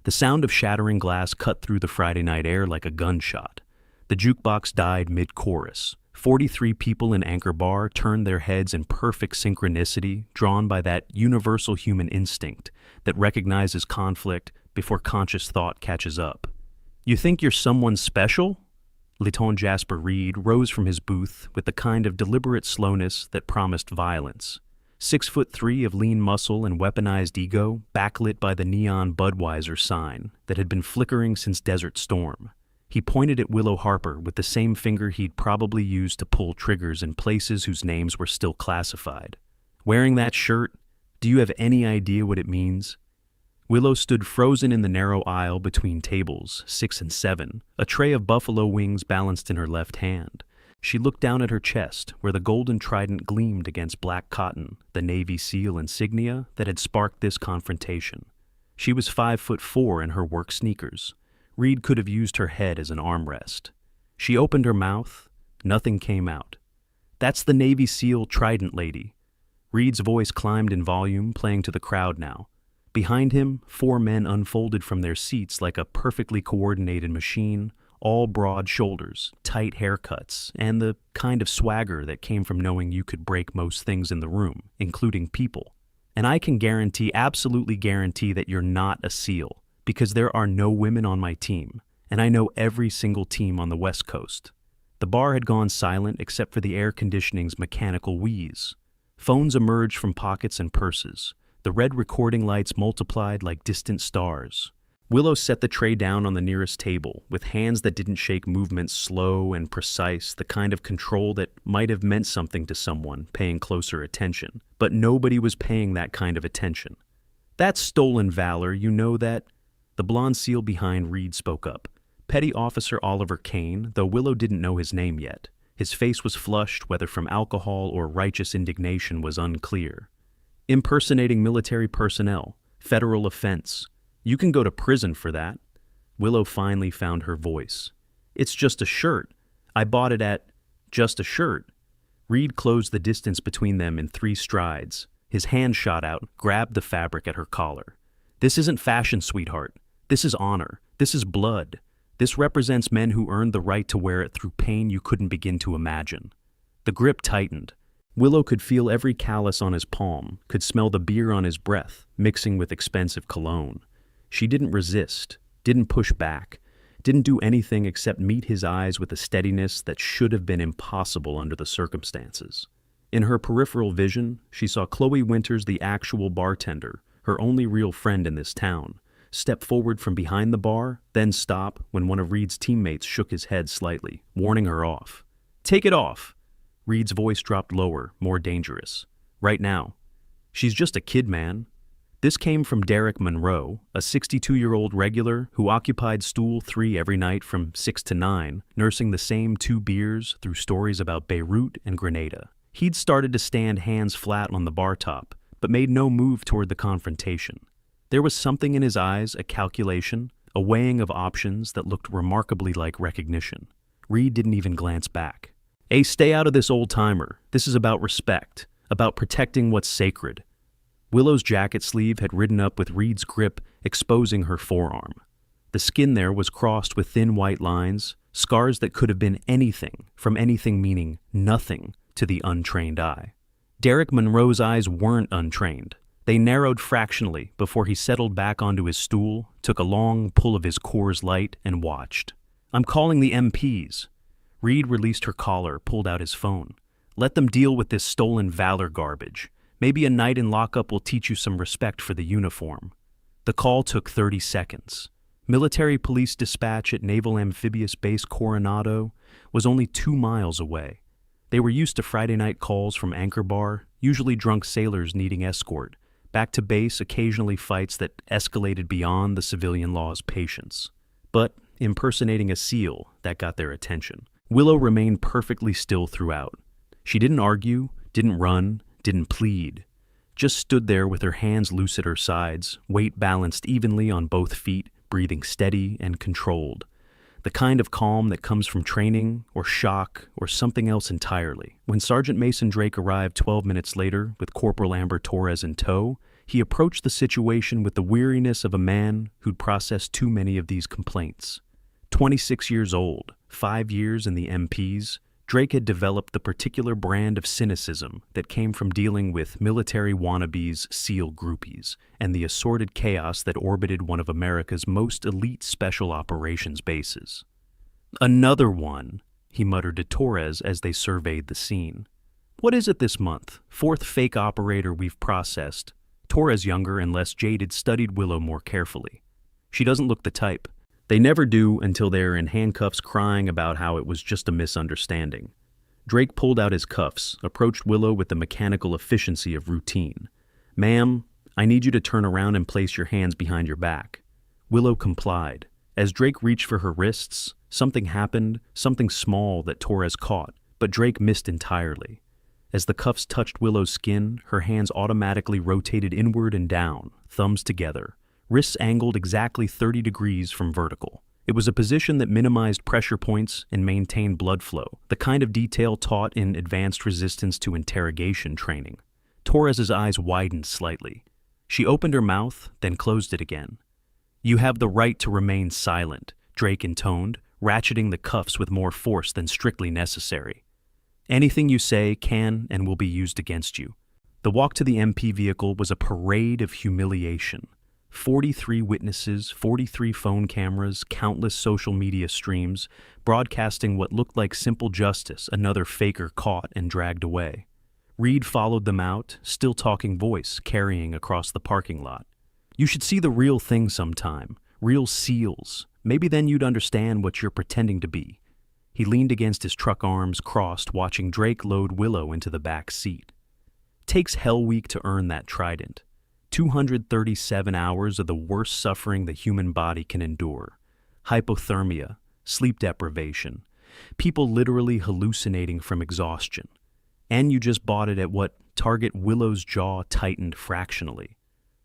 The sound of shattering glass cut through the Friday night air like a gunshot. The jukebox died mid-chorus. 43 people in Anchor Bar turned their heads in perfect synchronicity, drawn by that universal human instinct that recognizes conflict before conscious thought catches up. "You think you're someone special?" Lieutenant Jasper Reed rose from his booth with the kind of deliberate slowness that promised violence. 6'3" of lean muscle and weaponized ego, backlit by the neon Budweiser sign that had been flickering since Desert Storm. He pointed at Willow Harper with the same finger he'd probably used to pull triggers in places whose names were still classified. "Wearing that shirt, do you have any idea what it means?" Willow stood frozen in the narrow aisle between tables 6 and 7, a tray of buffalo wings balanced in her left hand. She looked down at her chest, where the golden trident gleamed against black cotton, the Navy SEAL insignia that had sparked this confrontation. She was 5'4" in her work sneakers. Reed could have used her head as an armrest. She opened her mouth. Nothing came out. "That's the Navy SEAL trident, lady." Reed's voice climbed in volume, playing to the crowd now. Behind him, 4 men unfolded from their seats like a perfectly coordinated machine, all broad shoulders, tight haircuts, and the kind of swagger that came from knowing you could break most things in the room, including people. "And I can absolutely guarantee that you're not a SEAL, because there are no women on my team, and I know every single team on the West Coast." The bar had gone silent except for the air conditioning's mechanical wheeze. Phones emerged from pockets and purses. The red recording lights multiplied like distant stars. Willow set the tray down on the nearest table, with hands that didn't shake, movements slow and precise, the kind of control that might have meant something to someone paying closer attention. But nobody was paying that kind of attention. "That's stolen valor, you know that?" The blonde SEAL behind Reed spoke up. Petty Officer Oliver Kane, though Willow didn't know his name yet. His face was flushed, whether from alcohol or righteous indignation was unclear. "Impersonating military personnel. Federal offense. You can go to prison for that." Willow finally found her voice. "It's just a shirt. I bought it at just a shirt." Reed closed the distance between them in 3 strides. His hand shot out, grabbed the fabric at her collar. "This isn't fashion, sweetheart. This is honor. This is blood. This represents men who earned the right to wear it through pain you couldn't begin to imagine." The grip tightened. Willow could feel every callus on his palm, could smell the beer on his breath, mixing with expensive cologne. She didn't resist, didn't push back, didn't do anything except meet his eyes with a steadiness that should have been impossible under the circumstances. In her peripheral vision, she saw Chloe Winters, the actual bartender, her only real friend in this town, step forward from behind the bar, then stop when one of Reed's teammates shook his head slightly, warning her off. "Take it off." Reed's voice dropped lower, more dangerous. "Right now. She's just a kid, man." This came from Derek Monroe, a 62-year-old regular who occupied stool 3 every night from 6 to 9, nursing the same 2 beers through stories about Beirut and Grenada. He'd started to stand hands flat on the bar top, but made no move toward the confrontation. There was something in his eyes, a calculation, a weighing of options that looked remarkably like recognition. Reed didn't even glance back. "Hey, stay out of this, old-timer. This is about respect, about protecting what's sacred." Willow's jacket sleeve had ridden up with Reed's grip, exposing her forearm. The skin there was crossed with thin white lines, scars that could have been anything, from anything meaning nothing to the untrained eye. Derek Monroe's eyes weren't untrained. They narrowed fractionally before he settled back onto his stool, took a long pull of his Coors Light, and watched. "I'm calling the MPs." Reed released her collar, pulled out his phone. "Let them deal with this stolen valor garbage. Maybe a night in lockup will teach you some respect for the uniform." The call took 30 seconds. Military police dispatch at Naval Amphibious Base Coronado was only 2 miles away. They were used to Friday night calls from Anchor Bar, usually drunk sailors needing escort. Back to base, occasionally fights that escalated beyond the civilian law's patience. But impersonating a SEAL, that got their attention. Willow remained perfectly still throughout. She didn't argue, didn't run, didn't plead. Just stood there with her hands loose at her sides, weight balanced evenly on both feet, breathing steady and controlled. The kind of calm that comes from training, or shock, or something else entirely. When Sergeant Mason Drake arrived 12 minutes later with Corporal Amber Torres in tow, He approached the situation with the weariness of a man who'd processed too many of these complaints. 26 years old, 5 years in the MPs, Drake had developed the particular brand of cynicism that came from dealing with military wannabes, SEAL groupies, and the assorted chaos that orbited one of America's most elite special operations bases. "Another one," he muttered to Torres as they surveyed the scene. "What is it this month? Fourth fake operator we've processed." Torres, younger and less jaded, studied Willow more carefully. She doesn't look the type. They never do until they're in handcuffs crying about how it was just a misunderstanding. Drake pulled out his cuffs, approached Willow with the mechanical efficiency of routine. "Ma'am, I need you to turn around and place your hands behind your back." Willow complied. As Drake reached for her wrists, something happened, something small that Torres caught, but Drake missed entirely. As the cuffs touched Willow's skin, her hands automatically rotated inward and down, thumbs together, wrists angled exactly 30 degrees from vertical. It was a position that minimized pressure points and maintained blood flow, the kind of detail taught in advanced resistance to interrogation training. Torres's eyes widened slightly. She opened her mouth, then closed it again. "You have the right to remain silent," Drake intoned, ratcheting the cuffs with more force than strictly necessary. "Anything you say can and will be used against you." The walk to the MP vehicle was a parade of humiliation. 43 witnesses, 43 phone cameras, countless social media streams, broadcasting what looked like simple justice, another faker caught and dragged away. Reed followed them out, still talking voice, carrying across the parking lot. "You should see the real thing sometime, real SEALs. Maybe then you'd understand what you're pretending to be." He leaned against his truck, arms crossed, watching Drake load Willow into the back seat. "Takes Hell Week to earn that trident. 237 hours of the worst suffering the human body can endure. Hypothermia, sleep deprivation, people literally hallucinating from exhaustion. And you just bought it at what target Willow's jaw tightened fractionally.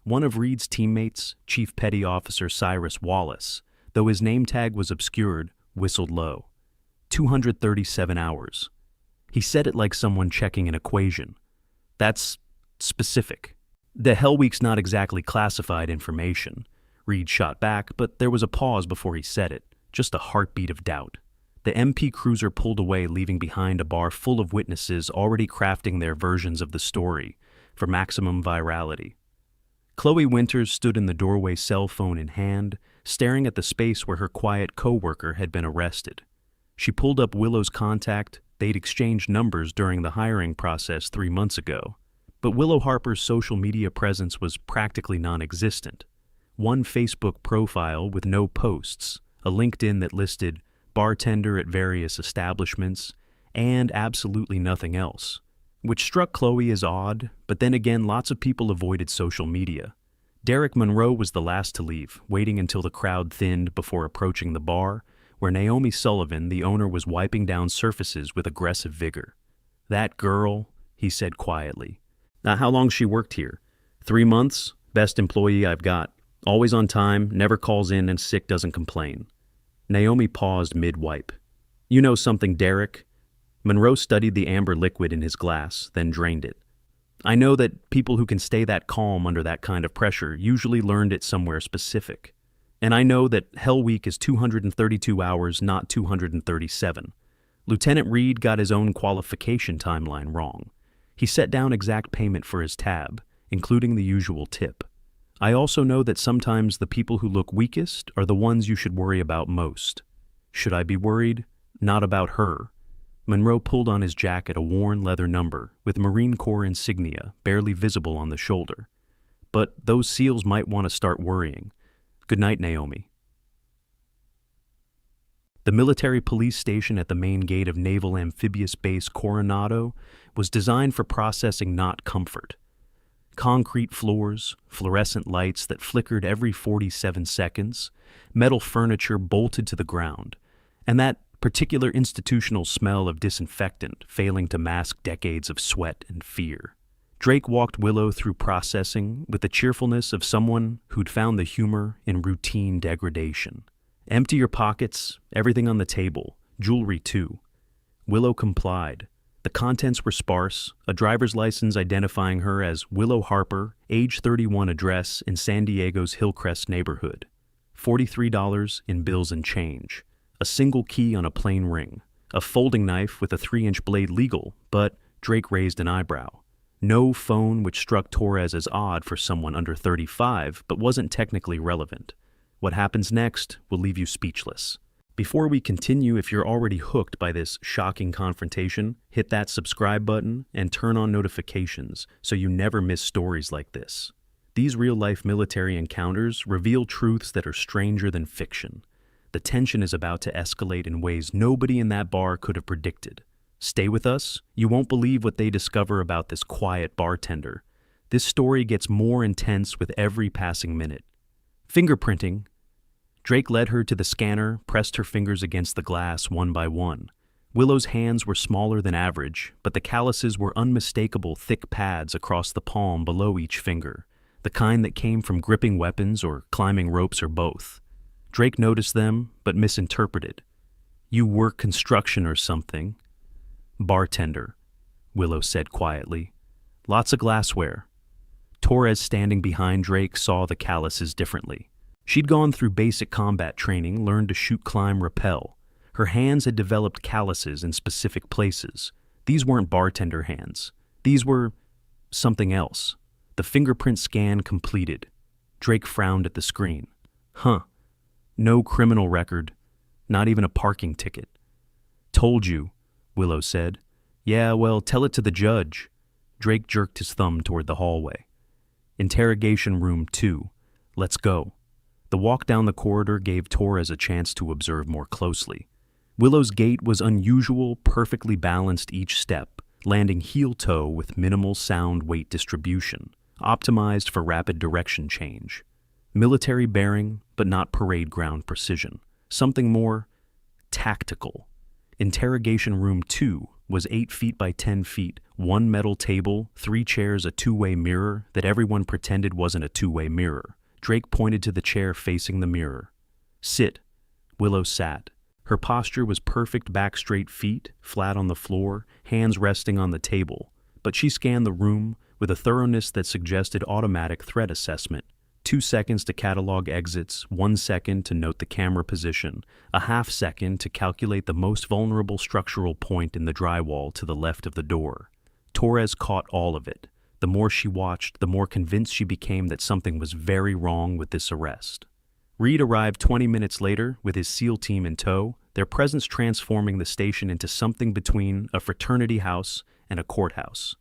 One of Reed's teammates, Chief Petty Officer Cyrus Wallace, though his name tag was obscured, whistled low. 237 hours. He said it like someone checking an equation. That's specific. The Hell Week's not exactly classified information. Reed shot back, but there was a pause before he said it, just a heartbeat of doubt. The MP cruiser pulled away, leaving behind a bar full of witnesses already crafting their versions of the story for maximum virality. Chloe Winters stood in the doorway, cell phone in hand, staring at the space where her quiet co-worker had been arrested. She pulled up Willow's contact. They'd exchanged numbers during the hiring process 3 months ago. But Willow Harper's social media presence was practically non-existent. One Facebook profile with no posts, a LinkedIn that listed bartender at various establishments, and absolutely nothing else, which struck Chloe as odd, but then again lots of people avoided social media. Derek Monroe was the last to leave, waiting until the crowd thinned before approaching the bar, where Naomi Sullivan, the owner, was wiping down surfaces with aggressive vigor. "That girl," he said quietly. "Now, how long she worked here?" 3 months, best employee I've got. Always on time, never calls in, and sick doesn't complain." Naomi paused mid-wipe. "You know something, Derek?" Monroe studied the amber liquid in his glass, then drained it. "I know that people who can stay that calm under that kind of pressure usually learned it somewhere specific. And I know that Hell Week is 232 hours, not 237. Lieutenant Reed got his own qualification timeline wrong. He set down exact payment for his tab, including the usual tip. I also know that sometimes the people who look weakest are the ones you should worry about most. Should I be worried? Not about her." Monroe pulled on his jacket, a worn leather number with Marine Corps insignia barely visible on the shoulder. "But those SEALs might want to start worrying. Good night, Naomi." The military police station at the main gate of Naval Amphibious Base Coronado was designed for processing, not comfort. Concrete floors, fluorescent lights that flickered every 47 seconds, metal furniture bolted to the ground, and that particular institutional smell of disinfectant failing to mask decades of sweat and fear. Drake walked Willow through processing with the cheerfulness of someone who'd found the humor in routine degradation. "Empty your pockets, everything on the table, jewelry too." Willow complied. The The contents were sparse, a driver's license identifying her as Willow Harper, age 31, address in San Diego's Hillcrest neighborhood. $43 in bills and change. A single key on a plain ring. A folding knife with a 3-inch blade legal, but Drake raised an eyebrow. No phone, which struck Torres as odd for someone under 35, but wasn't technically relevant. What happens next will leave you speechless. Before we continue, if you're already hooked by this shocking confrontation, hit that subscribe button and turn on notifications so you never miss stories like this. These real-life military encounters reveal truths that are stranger than fiction. The tension is about to escalate in ways nobody in that bar could have predicted. Stay with us. You won't believe what they discover about this quiet bartender. This story gets more intense with every passing minute. Fingerprinting. Drake led her to the scanner, pressed her fingers against the glass one by one. Willow's hands were smaller than average, but the calluses were unmistakable thick pads across the palm below each finger, the kind that came from gripping weapons or climbing ropes or both. Drake noticed them, but misinterpreted. "You work construction or something." "Bartender," Willow said quietly. "Lots of glassware." Torres, standing behind Drake, saw the calluses differently. She'd gone through basic combat training, learned to shoot, climb, rappel. Her hands had developed calluses in specific places. These weren't bartender hands. These were something else. The fingerprint scan completed. Drake frowned at the screen. "Huh. No criminal record. Not even a parking ticket." "Told you," Willow said. "Yeah, well, tell it to the judge." Drake jerked his thumb toward the hallway. "Interrogation room 2. Let's go." The walk down the corridor gave Torres a chance to observe more closely. Willow's gait was unusual, perfectly balanced each step, landing heel-toe with minimal sound weight distribution, optimized for rapid direction change. Military bearing, but not parade ground precision. Something more tactical. Interrogation room 2 was 8 feet by 10 feet, 1 metal table, 3 chairs, a two-way mirror that everyone pretended wasn't a two-way mirror. Drake pointed to the chair facing the mirror. "Sit." Willow sat. Her posture was perfect, back straight, feet flat on the floor, hands resting on the table. But she scanned the room with a thoroughness that suggested automatic threat assessment. 2 seconds to catalog exits, 1 second to note the camera position, a half second to calculate the most vulnerable structural point in the drywall to the left of the door. Torres caught all of it. The more she watched, the more convinced she became that something was very wrong with this arrest. Reed arrived 20 minutes later with his SEAL team in tow, their presence transforming the station into something between a fraternity house and a courthouse.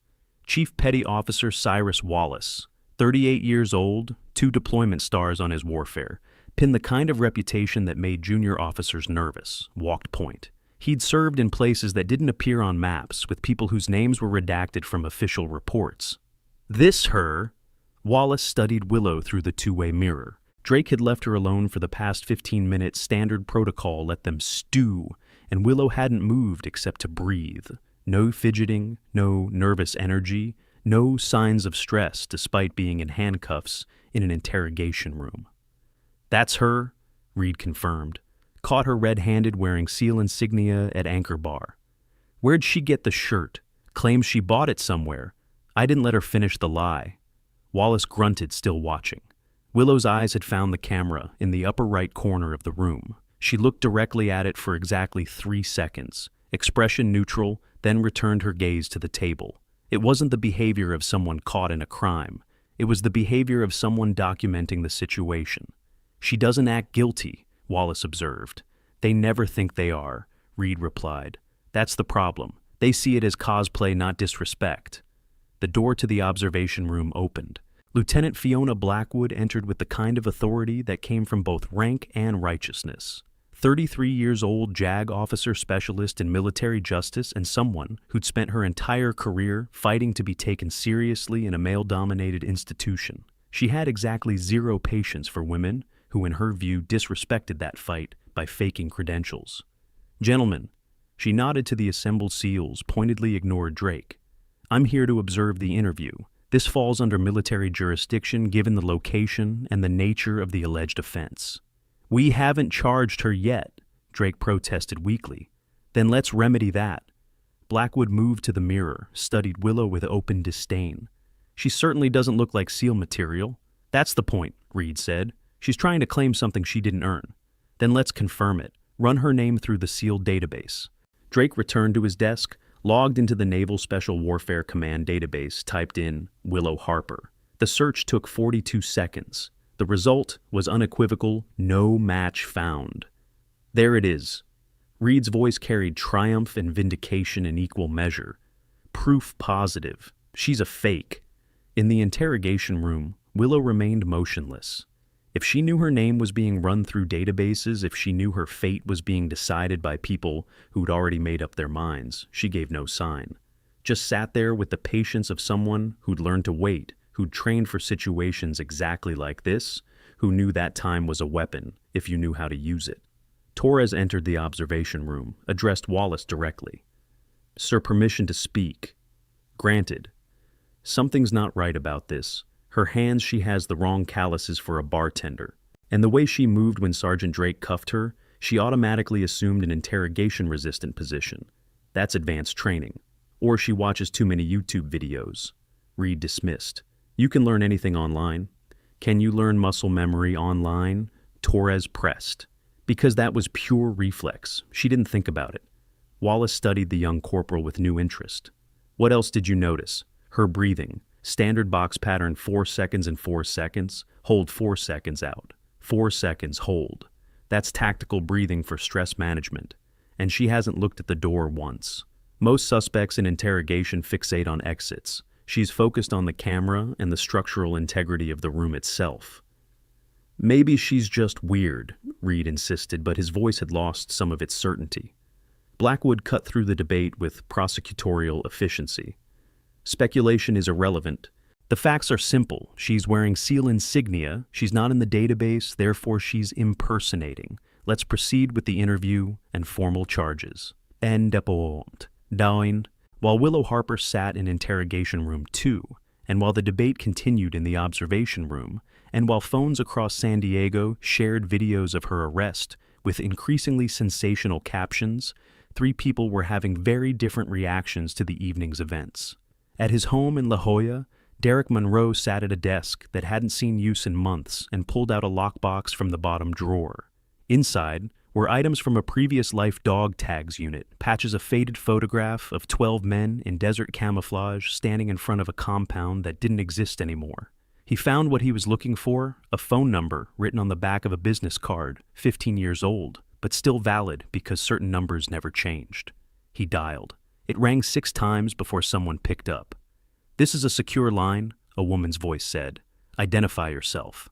Chief Petty Officer Cyrus Wallace, 38 years old, 2 deployment stars on his warfare, pinned the kind of reputation that made junior officers nervous, walked point. He'd served in places that didn't appear on maps, with people whose names were redacted from official reports. This her, Wallace studied Willow through the two-way mirror. Drake had left her alone for the past 15 minutes. Standard protocol let them stew, and Willow hadn't moved except to breathe. No fidgeting, no nervous energy, no signs of stress despite being in handcuffs in an interrogation room. "That's her," Reed confirmed. "Caught her red-handed wearing SEAL insignia at Anchor Bar." "Where'd she get the shirt?" "Claims she bought it somewhere. I didn't let her finish the lie." Wallace grunted, still watching. Willow's eyes had found the camera in the upper right corner of the room. She looked directly at it for exactly 3 seconds, expression neutral, then returned her gaze to the table. It wasn't the behavior of someone caught in a crime. It was the behavior of someone documenting the situation. "She doesn't act guilty," Wallace observed. "They never think they are," Reed replied. "That's the problem. They see it as cosplay, not disrespect." The door to the observation room opened. Lieutenant Fiona Blackwood entered with the kind of authority that came from both rank and righteousness. 33 years old, JAG officer specialist in military justice, and someone who'd spent her entire career fighting to be taken seriously in a male-dominated institution. She had exactly 0 patience for women who, in her view, disrespected that fight by faking credentials. "Gentlemen," she nodded to the assembled SEALs, pointedly ignored Drake. "I'm here to observe the interview. This falls under military jurisdiction given the location and the nature of the alleged offense." "We haven't charged her yet," Drake protested weakly. "Then let's remedy that." Blackwood moved to the mirror, studied Willow with open disdain. She certainly doesn't look like seal material. That's the point, Reed said. She's trying to claim something she didn't earn. Then let's confirm it. Run her name through the sealed database. Drake returned to his desk, logged into the Naval Special Warfare Command database, typed in Willow Harper. The search took 42 seconds. The result was unequivocal, no match found. There it is. Reed's voice carried triumph and vindication in equal measure. Proof positive. She's a fake. In the interrogation room, Willow remained motionless. If she knew her name was being run through databases, if she knew her fate was being decided by people who'd already made up their minds, she gave no sign. Just sat there with the patience of someone who'd learned to wait, who'd trained for situations exactly like this, who knew that time was a weapon if you knew how to use it. Torres entered the observation room, addressed Wallace directly. "Sir, permission to speak." "Granted." "Something's not right about this. Her hands, she has the wrong calluses for a bartender. And the way she moved when Sergeant Drake cuffed her, she automatically assumed an interrogation-resistant position. That's advanced training. Or she watches too many YouTube videos." Reed dismissed. "You can learn anything online." "Can you learn muscle memory online?" Torres pressed. Because that was pure reflex. She didn't think about it. Wallace studied the young corporal with new interest. "What else did you notice?" "Her breathing. Standard box pattern, 4 seconds and 4 seconds. Hold 4 seconds out. 4 seconds, hold. That's tactical breathing for stress management. And she hasn't looked at the door once. Most suspects in interrogation fixate on exits. She's focused on the camera and the structural integrity of the room itself." "Maybe she's just weird," Reed insisted, but his voice had lost some of its certainty. Blackwood cut through the debate with prosecutorial efficiency. "Speculation is irrelevant. The facts are simple. She's wearing SEAL insignia, she's not in the database, therefore she's impersonating. Let's proceed with the interview and formal charges." En depot. Down. While Willow Harper sat in interrogation room 2, and while the debate continued in the observation room, and while phones across San Diego shared videos of her arrest with increasingly sensational captions, 3 people were having very different reactions to the evening's events. At his home in La Jolla, Derek Monroe sat at a desk that hadn't seen use in months and pulled out a lockbox from the bottom drawer. Inside were items from a previous life dog tags unit, patches of faded photograph of 12 men in desert camouflage standing in front of a compound that didn't exist anymore. He found what he was looking for, a phone number written on the back of a business card, 15 years old, but still valid because certain numbers never changed. He dialed. It rang 6 times before someone picked up. "This is a secure line," a woman's voice said. "Identify yourself."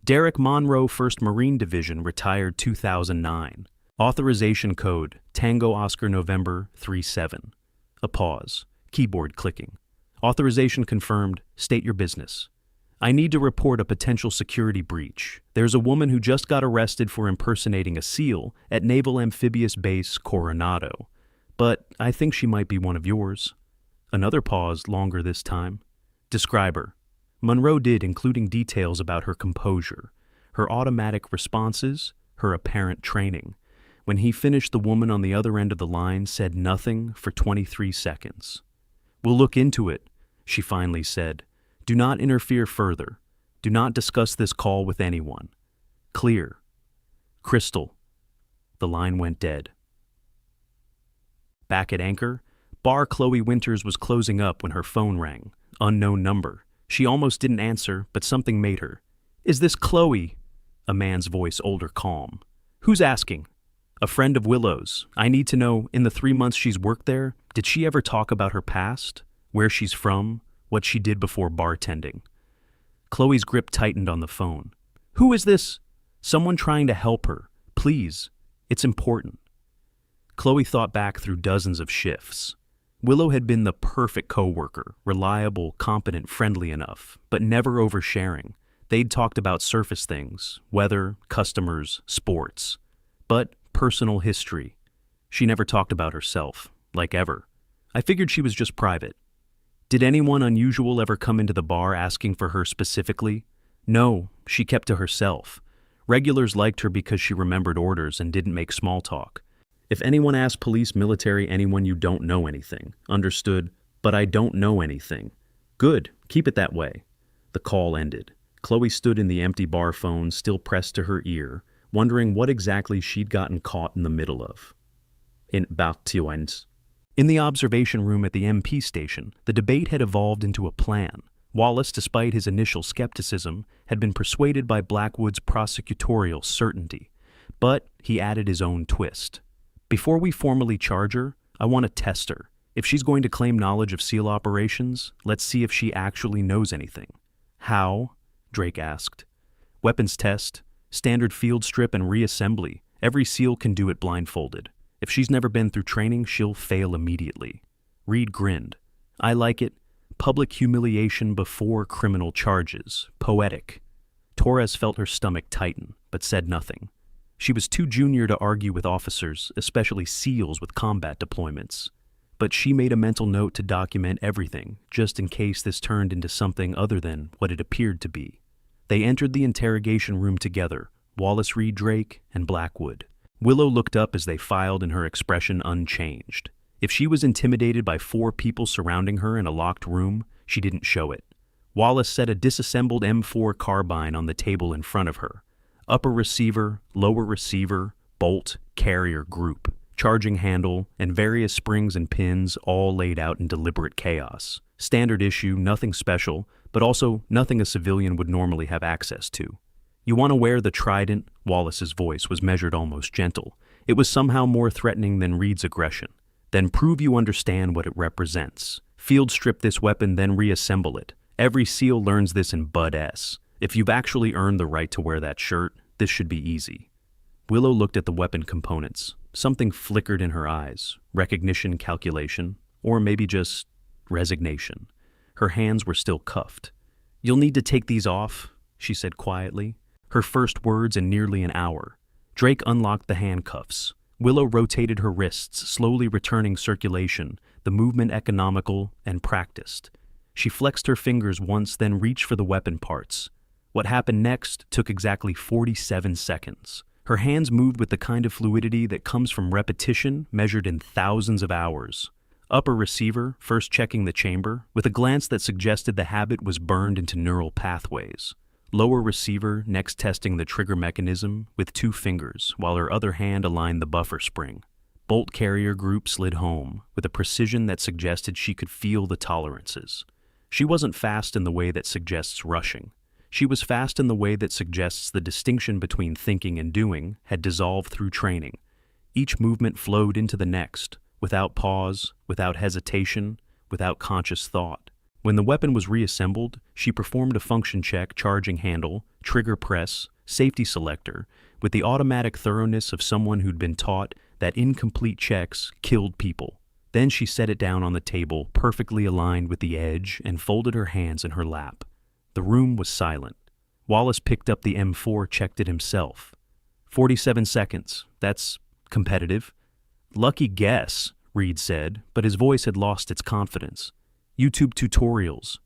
"Derek Monroe, 1st Marine Division, retired 2009. Authorization code, Tango Oscar November 37. A pause. Keyboard clicking. "Authorization confirmed. State your business." "I need to report a potential security breach. There's a woman who just got arrested for impersonating a SEAL at Naval Amphibious Base Coronado. But I think she might be one of yours." Another pause, longer this time. "Describe her." Monroe did, including details about her composure, her automatic responses, her apparent training. When he finished, the woman on the other end of the line said nothing for 23 seconds. "We'll look into it," she finally said. "Do not interfere further. Do not discuss this call with anyone. Clear." "Crystal." The line went dead. Back at Anchor, Bar Chloe Winters was closing up when her phone rang. Unknown number. She almost didn't answer, but something made her. "Is this Chloe?" A man's voice, older, calm. "Who's asking?" "A friend of Willow's. I need to know, in the 3 months she's worked there, did she ever talk about her past? Where she's from? What she did before bartending?" Chloe's grip tightened on the phone. "Who is this?" "Someone trying to help her. Please. It's important." Chloe thought back through dozens of shifts. Willow had been the perfect coworker, reliable, competent, friendly enough, but never oversharing. They'd talked about surface things, weather, customers, sports. But personal history. She never talked about herself, like ever. I figured she was just private. "Did anyone unusual ever come into the bar asking for her specifically?" "No, she kept to herself. Regulars liked her because she remembered orders and didn't make small talk. If anyone asks police, military, anyone, you don't know anything. Understood? But I don't know anything. Good. Keep it that way. The call ended. Chloe stood in the empty bar phone, still pressed to her ear, wondering what exactly she'd gotten caught in the middle of. In the observation room at the MP station, the debate had evolved into a plan. Wallace, despite his initial skepticism, had been persuaded by Blackwood's prosecutorial certainty. But he added his own twist. Before we formally charge her, I want to test her. If she's going to claim knowledge of SEAL operations, let's see if she actually knows anything. How? Drake asked. Weapons test, standard field strip and reassembly. Every SEAL can do it blindfolded. If she's never been through training, she'll fail immediately. Reed grinned. I like it. Public humiliation before criminal charges. Poetic. Torres felt her stomach tighten, but said nothing. She was too junior to argue with officers, especially SEALs with combat deployments. But she made a mental note to document everything, just in case this turned into something other than what it appeared to be. They entered the interrogation room together, Wallace Reed Drake and Blackwood. Willow looked up as they filed and her expression unchanged. If she was intimidated by 4 people surrounding her in a locked room, she didn't show it. Wallace set a disassembled M4 carbine on the table in front of her. Upper receiver, lower receiver, bolt, carrier group, charging handle, and various springs and pins all laid out in deliberate chaos. Standard issue, nothing special, but also nothing a civilian would normally have access to. You want to wear the trident? Wallace's voice was measured, almost gentle. It was somehow more threatening than Reed's aggression. Then prove you understand what it represents. Field strip this weapon, then reassemble it. Every SEAL learns this in Bud S. If you've actually earned the right to wear that shirt, this should be easy. Willow looked at the weapon components. Something flickered in her eyes. Recognition, calculation, or maybe just resignation. Her hands were still cuffed. You'll need to take these off, she said quietly. Her first words in nearly an hour. Drake unlocked the handcuffs. Willow rotated her wrists, slowly returning circulation, the movement economical and practiced. She flexed her fingers once, then reached for the weapon parts. What happened next took exactly 47 seconds. Her hands moved with the kind of fluidity that comes from repetition measured in thousands of hours. Upper receiver, first checking the chamber, with a glance that suggested the habit was burned into neural pathways. Lower receiver, next testing the trigger mechanism with 2 fingers, while her other hand aligned the buffer spring. Bolt carrier group slid home, with a precision that suggested she could feel the tolerances. She wasn't fast in the way that suggests rushing. She was fast in the way that suggests the distinction between thinking and doing had dissolved through training. Each movement flowed into the next, without pause, without hesitation, without conscious thought. When the weapon was reassembled, she performed a function check, charging handle, trigger press, safety selector, with the automatic thoroughness of someone who'd been taught that incomplete checks killed people. Then she set it down on the table, perfectly aligned with the edge, and folded her hands in her lap. The room was silent. Wallace picked up the M4, checked it himself. 47 seconds. That's competitive. Lucky guess, Reed said, but his voice had lost its confidence. YouTube tutorials.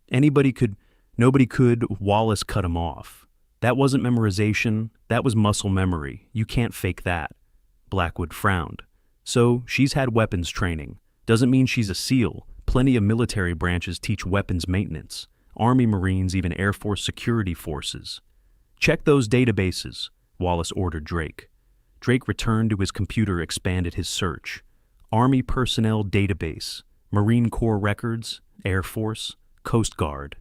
Nobody could. Wallace cut him off. That wasn't memorization. That was muscle memory. You can't fake that. Blackwood frowned. So, she's had weapons training. Doesn't mean she's a SEAL. Plenty of military branches teach weapons maintenance. Army, Marines, even Air Force security forces. Check those databases, Wallace ordered Drake. Drake returned to his computer, expanded his search. Army Personnel Database, Marine Corps Records, Air Force, Coast Guard.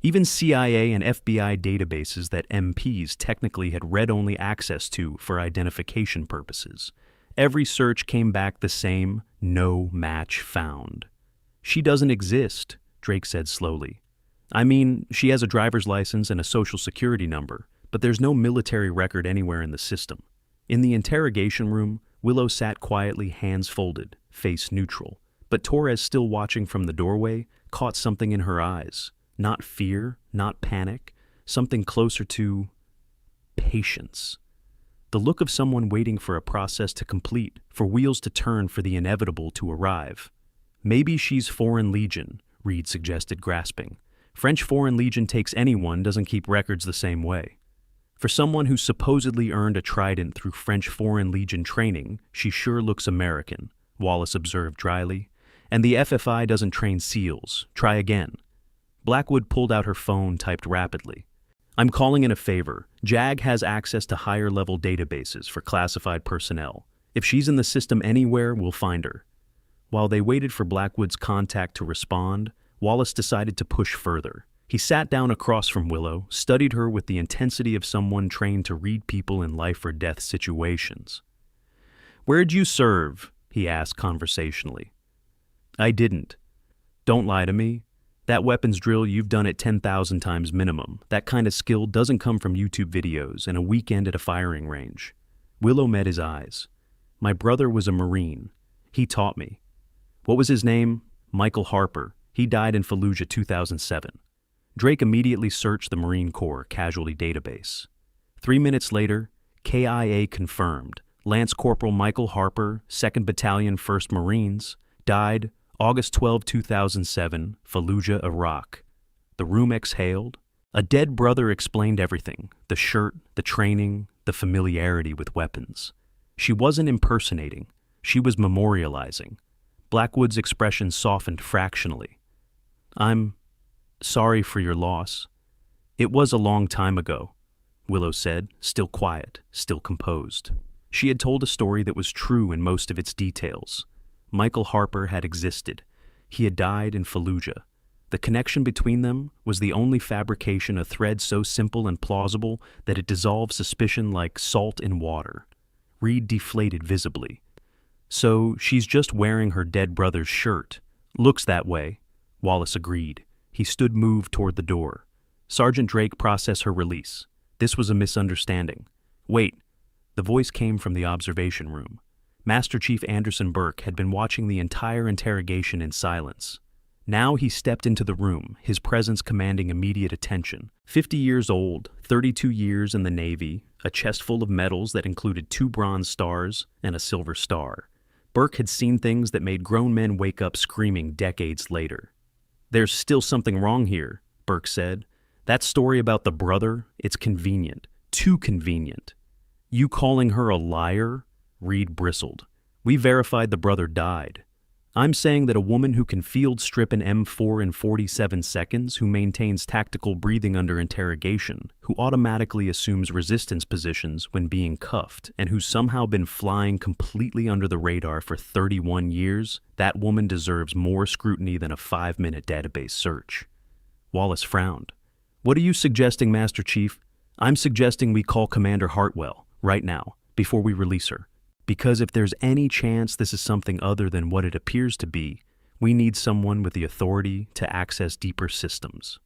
Even CIA and FBI databases that MPs technically had read-only access to for identification purposes. Every search came back the same, no match found. She doesn't exist, Drake said slowly. I mean, she has a driver's license and a social security number, but there's no military record anywhere in the system. In the interrogation room, Willow sat quietly, hands folded, face neutral. But Torres, still watching from the doorway, caught something in her eyes. Not fear, not panic, something closer to patience. The look of someone waiting for a process to complete, for wheels to turn, for the inevitable to arrive. Maybe she's Foreign Legion, Reed suggested, grasping. French Foreign Legion takes anyone, doesn't keep records the same way. For someone who supposedly earned a trident through French Foreign Legion training, she sure looks American, Wallace observed dryly. And the FFI doesn't train SEALs. Try again. Blackwood pulled out her phone, typed rapidly. I'm calling in a favor. JAG has access to higher-level databases for classified personnel. If she's in the system anywhere, we'll find her. While they waited for Blackwood's contact to respond, Wallace decided to push further. He sat down across from Willow, studied her with the intensity of someone trained to read people in life-or-death situations. "Where'd you serve?" he asked conversationally. "I didn't." "Don't lie to me. That weapons drill, you've done it 10,000 times minimum. That kind of skill doesn't come from YouTube videos and a weekend at a firing range." Willow met his eyes. "My brother was a Marine. He taught me." "What was his name?" "Michael Harper. He died in Fallujah 2007. Drake immediately searched the Marine Corps casualty database. 3 minutes later, KIA confirmed. Lance Corporal Michael Harper, 2nd Battalion, 1st Marines, died August 12, 2007, Fallujah, Iraq. The room exhaled. A dead brother explained everything: the shirt, the training, the familiarity with weapons. She wasn't impersonating. She was memorializing. Blackwood's expression softened fractionally. "I'm sorry for your loss. It was a long time ago," Willow said, still quiet, still composed. She had told a story that was true in most of its details. Michael Harper had existed. He had died in Fallujah. The connection between them was the only fabrication, a thread so simple and plausible that it dissolved suspicion like salt in water. Reed deflated visibly. "So she's just wearing her dead brother's shirt. Looks that way," Wallace agreed. He stood moved toward the door. "Sergeant Drake, process her release. This was a misunderstanding." "Wait." The voice came from the observation room. Master Chief Anderson Burke had been watching the entire interrogation in silence. Now he stepped into the room, his presence commanding immediate attention. 50 years old, 32 years in the Navy, a chest full of medals that included 2 Bronze Stars and a Silver Star. Burke had seen things that made grown men wake up screaming decades later. "There's still something wrong here," Burke said. "That story about the brother, it's convenient. Too convenient." "You calling her a liar?" Reed bristled. "We verified the brother died. I'm saying that a woman who can field strip an M4 in 47 seconds, who maintains tactical breathing under interrogation, who automatically assumes resistance positions when being cuffed, and who's somehow been flying completely under the radar for 31 years, that woman deserves more scrutiny than a 5-minute database search." Wallace frowned. "What are you suggesting, Master Chief?" "I'm suggesting we call Commander Hartwell, right now, before we release her. Because if there's any chance this is something other than what it appears to be, we need someone with the authority to access deeper systems."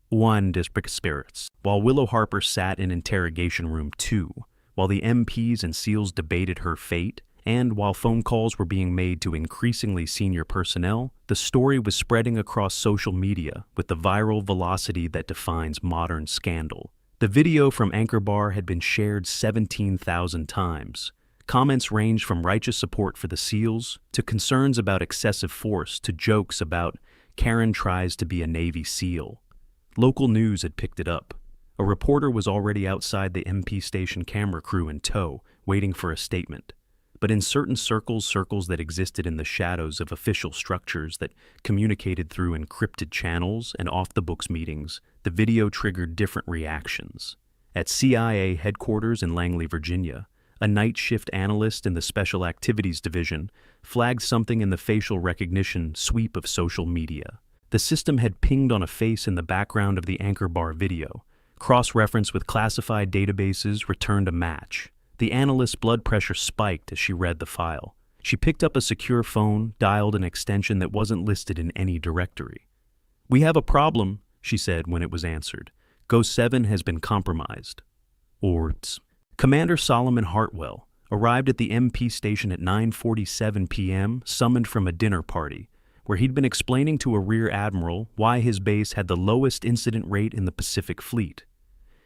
One district spirits. While Willow Harper sat in interrogation room 2, while the MPs and SEALs debated her fate, and while phone calls were being made to increasingly senior personnel, the story was spreading across social media with the viral velocity that defines modern scandal. The video from Anchor Bar had been shared 17,000 times. Comments ranged from righteous support for the SEALs to concerns about excessive force to jokes about Karen tries to be a Navy SEAL. Local news had picked it up. A reporter was already outside the MP station camera crew in tow, waiting for a statement. But in certain circles that existed in the shadows of official structures that communicated through encrypted channels and off-the-books meetings, the video triggered different reactions. At CIA headquarters in Langley, Virginia, a night shift analyst in the Special Activities Division flagged something in the facial recognition sweep of social media. The system had pinged on a face in the background of the Anchor Bar video. Cross-reference with classified databases returned a match. The analyst's blood pressure spiked as she read the file. She picked up a secure phone, dialed an extension that wasn't listed in any directory. "We have a problem," she said when it was answered. "Go 7 has been compromised." Ords. Commander Solomon Hartwell arrived at the MP station at 9:47 p.m., summoned from a dinner party, where he'd been explaining to a rear admiral why his base had the lowest incident rate in the Pacific Fleet.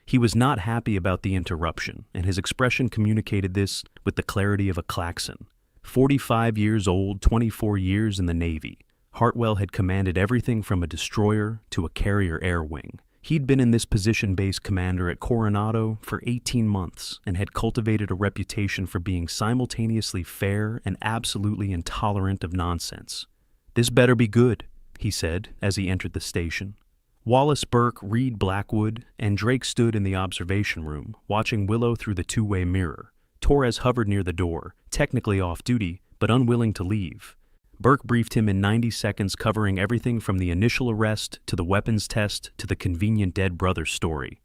He was not happy about the interruption, and his expression communicated this with the clarity of a klaxon. 45 years old, 24 years in the Navy, Hartwell had commanded everything from a destroyer to a carrier air wing. He'd been in this position base commander at Coronado for 18 months and had cultivated a reputation for being simultaneously fair and absolutely intolerant of nonsense. "This better be good," he said as he entered the station. Wallace Burke, Reed Blackwood, and Drake stood in the observation room, watching Willow through the two-way mirror. Torres hovered near the door, technically off duty, but unwilling to leave. Burke briefed him in 90 seconds, covering everything from the initial arrest to the weapons test to the convenient dead brother story.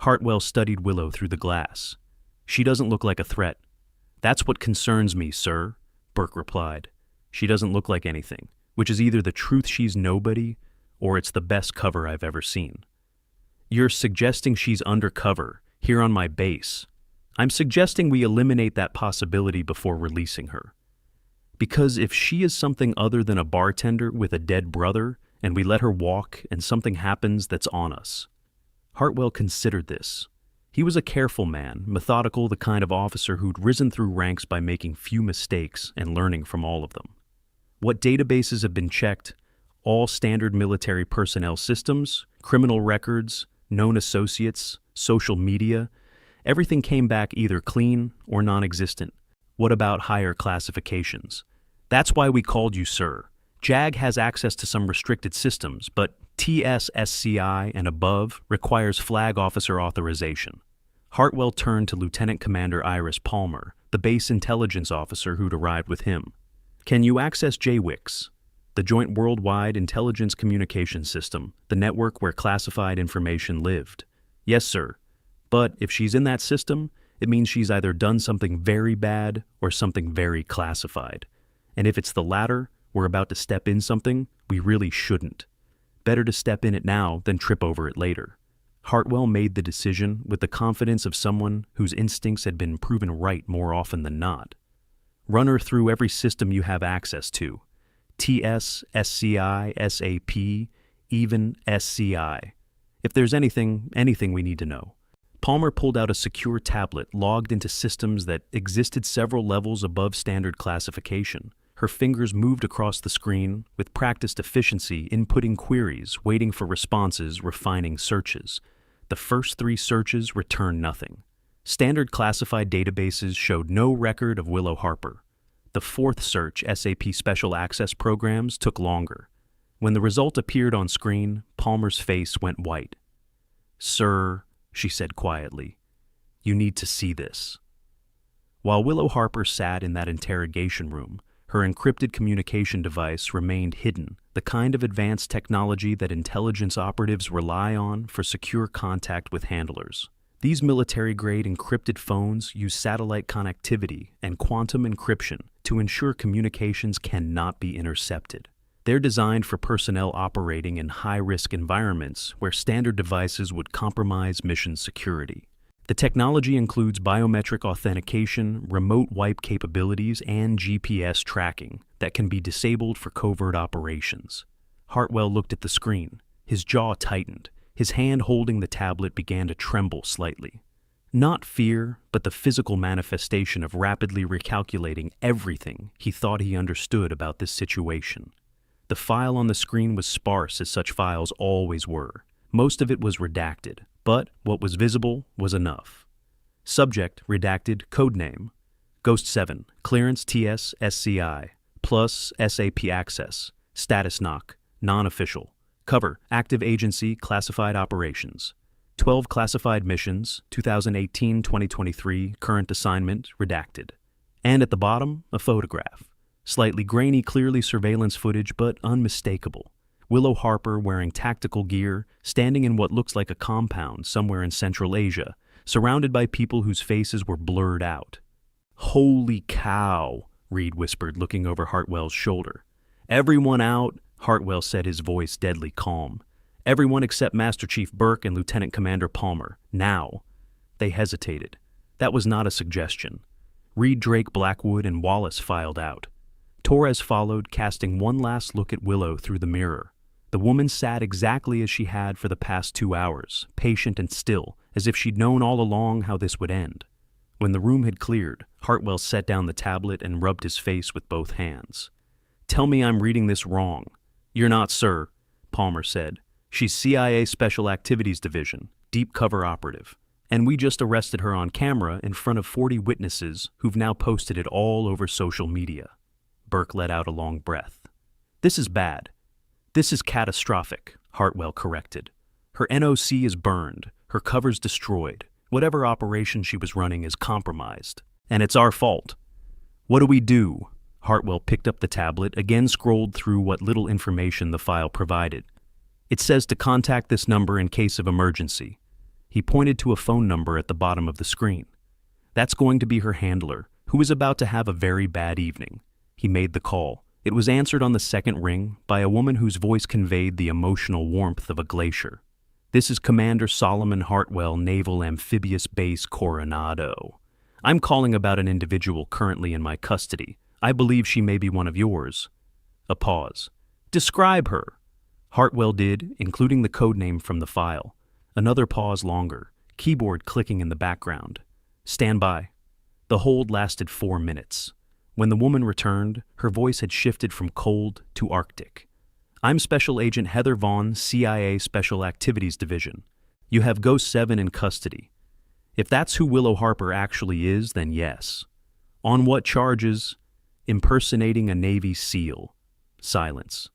Hartwell studied Willow through the glass. "She doesn't look like a threat." "That's what concerns me, sir," Burke replied. "She doesn't look like anything, which is either the truth she's nobody or it's the best cover I've ever seen." "You're suggesting she's undercover, here on my base." "I'm suggesting we eliminate that possibility before releasing her. Because if she is something other than a bartender with a dead brother, and we let her walk and something happens, that's on us." Hartwell considered this. He was a careful man, methodical, the kind of officer who'd risen through ranks by making few mistakes and learning from all of them. What databases have been checked? All standard military personnel systems, criminal records, known associates, social media. Everything came back either clean or non-existent. What about higher classifications? "That's why we called you, sir. JAG has access to some restricted systems, but TSSCI and above requires flag officer authorization." Hartwell turned to Lieutenant Commander Iris Palmer, the base intelligence officer who'd arrived with him. "Can you access JWICS, the Joint Worldwide Intelligence Communication System, the network where classified information lived?" "Yes, sir. But if she's in that system, it means she's either done something very bad or something very classified. And if it's the latter, we're about to step in something we really shouldn't. Better to step in it now than trip over it later." Hartwell made the decision with the confidence of someone whose instincts had been proven right more often than not. "Run her through every system you have access to. TS, SCI, SAP, even SCI. If there's anything we need to know." Palmer pulled out a secure tablet logged into systems that existed several levels above standard classification. Her fingers moved across the screen with practiced efficiency, inputting queries, waiting for responses, refining searches. The first 3 searches returned nothing. Standard classified databases showed no record of Willow Harper. The 4th search, SAP Special Access Programs, took longer. When the result appeared on screen, Palmer's face went white. "Sir," she said quietly, "you need to see this." While Willow Harper sat in that interrogation room, her encrypted communication device remained hidden, the kind of advanced technology that intelligence operatives rely on for secure contact with handlers. These military-grade encrypted phones use satellite connectivity and quantum encryption to ensure communications cannot be intercepted. They're designed for personnel operating in high-risk environments where standard devices would compromise mission security. The technology includes biometric authentication, remote wipe capabilities, and GPS tracking that can be disabled for covert operations. Hartwell looked at the screen. His jaw tightened. His hand holding the tablet began to tremble slightly. Not fear, but the physical manifestation of rapidly recalculating everything he thought he understood about this situation. The file on the screen was sparse, as such files always were. Most of it was redacted, but what was visible was enough. Subject, redacted, codename. Ghost 7, clearance TS SCI, plus SAP access, status knock, non-official. Cover, active agency, classified operations. 12 classified missions, 2018-2023, current assignment, redacted. And at the bottom, a photograph. Slightly grainy, clearly surveillance footage, but unmistakable. Willow Harper wearing tactical gear, standing in what looks like a compound somewhere in Central Asia, surrounded by people whose faces were blurred out. "Holy cow," Reed whispered, looking over Hartwell's shoulder. "Everyone out," Hartwell said, his voice deadly calm. "Everyone except Master Chief Burke and Lieutenant Commander Palmer. Now." They hesitated. That was not a suggestion. Reed, Drake, Blackwood, and Wallace filed out. Torres followed, casting one last look at Willow through the mirror. The woman sat exactly as she had for the past 2 hours, patient and still, as if she'd known all along how this would end. When the room had cleared, Hartwell set down the tablet and rubbed his face with both hands. "Tell me I'm reading this wrong." "You're not, sir," Palmer said. She's CIA Special Activities Division, deep cover operative. And we just arrested her on camera in front of 40 witnesses who've now posted it all over social media. Burke let out a long breath. This is bad. This is catastrophic, Hartwell corrected. Her NOC is burned, her cover's destroyed. Whatever operation she was running is compromised. And it's our fault. What do we do? Hartwell picked up the tablet, again scrolled through what little information the file provided. It says to contact this number in case of emergency. He pointed to a phone number at the bottom of the screen. That's going to be her handler, who is about to have a very bad evening. He made the call. It was answered on the second ring by a woman whose voice conveyed the emotional warmth of a glacier. This is Commander Solomon Hartwell, Naval Amphibious Base Coronado. I'm calling about an individual currently in my custody. I believe she may be one of yours. A pause. Describe her. Hartwell did, including the code name from the file. Another pause longer, keyboard clicking in the background. Stand by. The hold lasted 4 minutes. When the woman returned, her voice had shifted from cold to Arctic. I'm Special Agent Heather Vaughn, CIA Special Activities Division. You have Ghost 7 in custody. If that's who Willow Harper actually is, then yes. On what charges? Impersonating a Navy SEAL. Silence.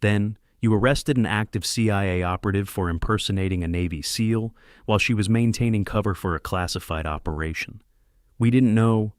Then, you arrested an active CIA operative for impersonating a Navy SEAL while she was maintaining cover for a classified operation. We didn't know.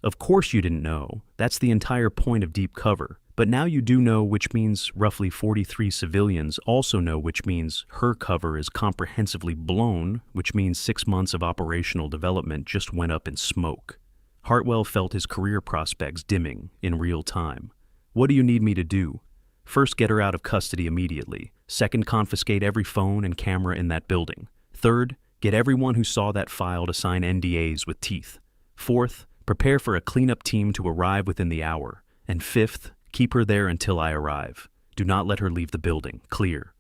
Of course you didn't know. That's the entire point of deep cover. But now you do know, which means roughly 43 civilians also know, which means her cover is comprehensively blown, which means 6 months of operational development just went up in smoke. Hartwell felt his career prospects dimming in real time. What do you need me to do? First, get her out of custody immediately. Second, confiscate every phone and camera in that building. Third, get everyone who saw that file to sign NDAs with teeth. Fourth, prepare for a cleanup team to arrive within the hour. And fifth, keep her there until I arrive. Do not let her leave the building. Clear.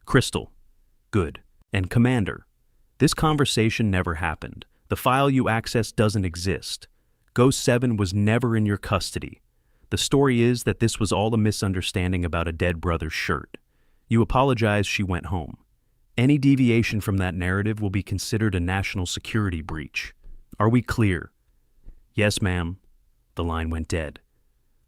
Crystal. Good. And Commander, this conversation never happened. The file you accessed doesn't exist. Ghost 7 was never in your custody. The story is that this was all a misunderstanding about a dead brother's shirt. You apologize she went home. Any deviation from that narrative will be considered a national security breach. Are we clear? Yes, ma'am. The line went dead.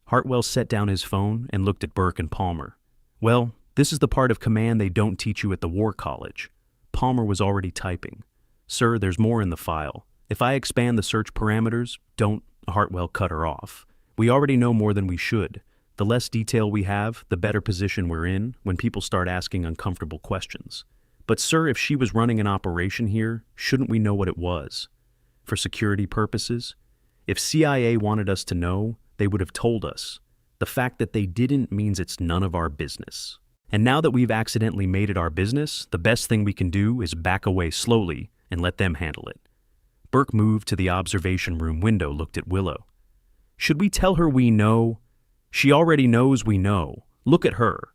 Hartwell set down his phone and looked at Burke and Palmer. Well, this is the part of command they don't teach you at the War College. Palmer was already typing. Sir, there's more in the file. If I expand the search parameters, don't. Hartwell cut her off. We already know more than we should. The less detail we have, the better position we're in when people start asking uncomfortable questions. But sir, if she was running an operation here, shouldn't we know what it was? For security purposes? If CIA wanted us to know, they would have told us. The fact that they didn't means it's none of our business. And now that we've accidentally made it our business, the best thing we can do is back away slowly and let them handle it. Burke moved to the observation room window, looked at Willow. Should we tell her we know? She already knows we know. Look at her.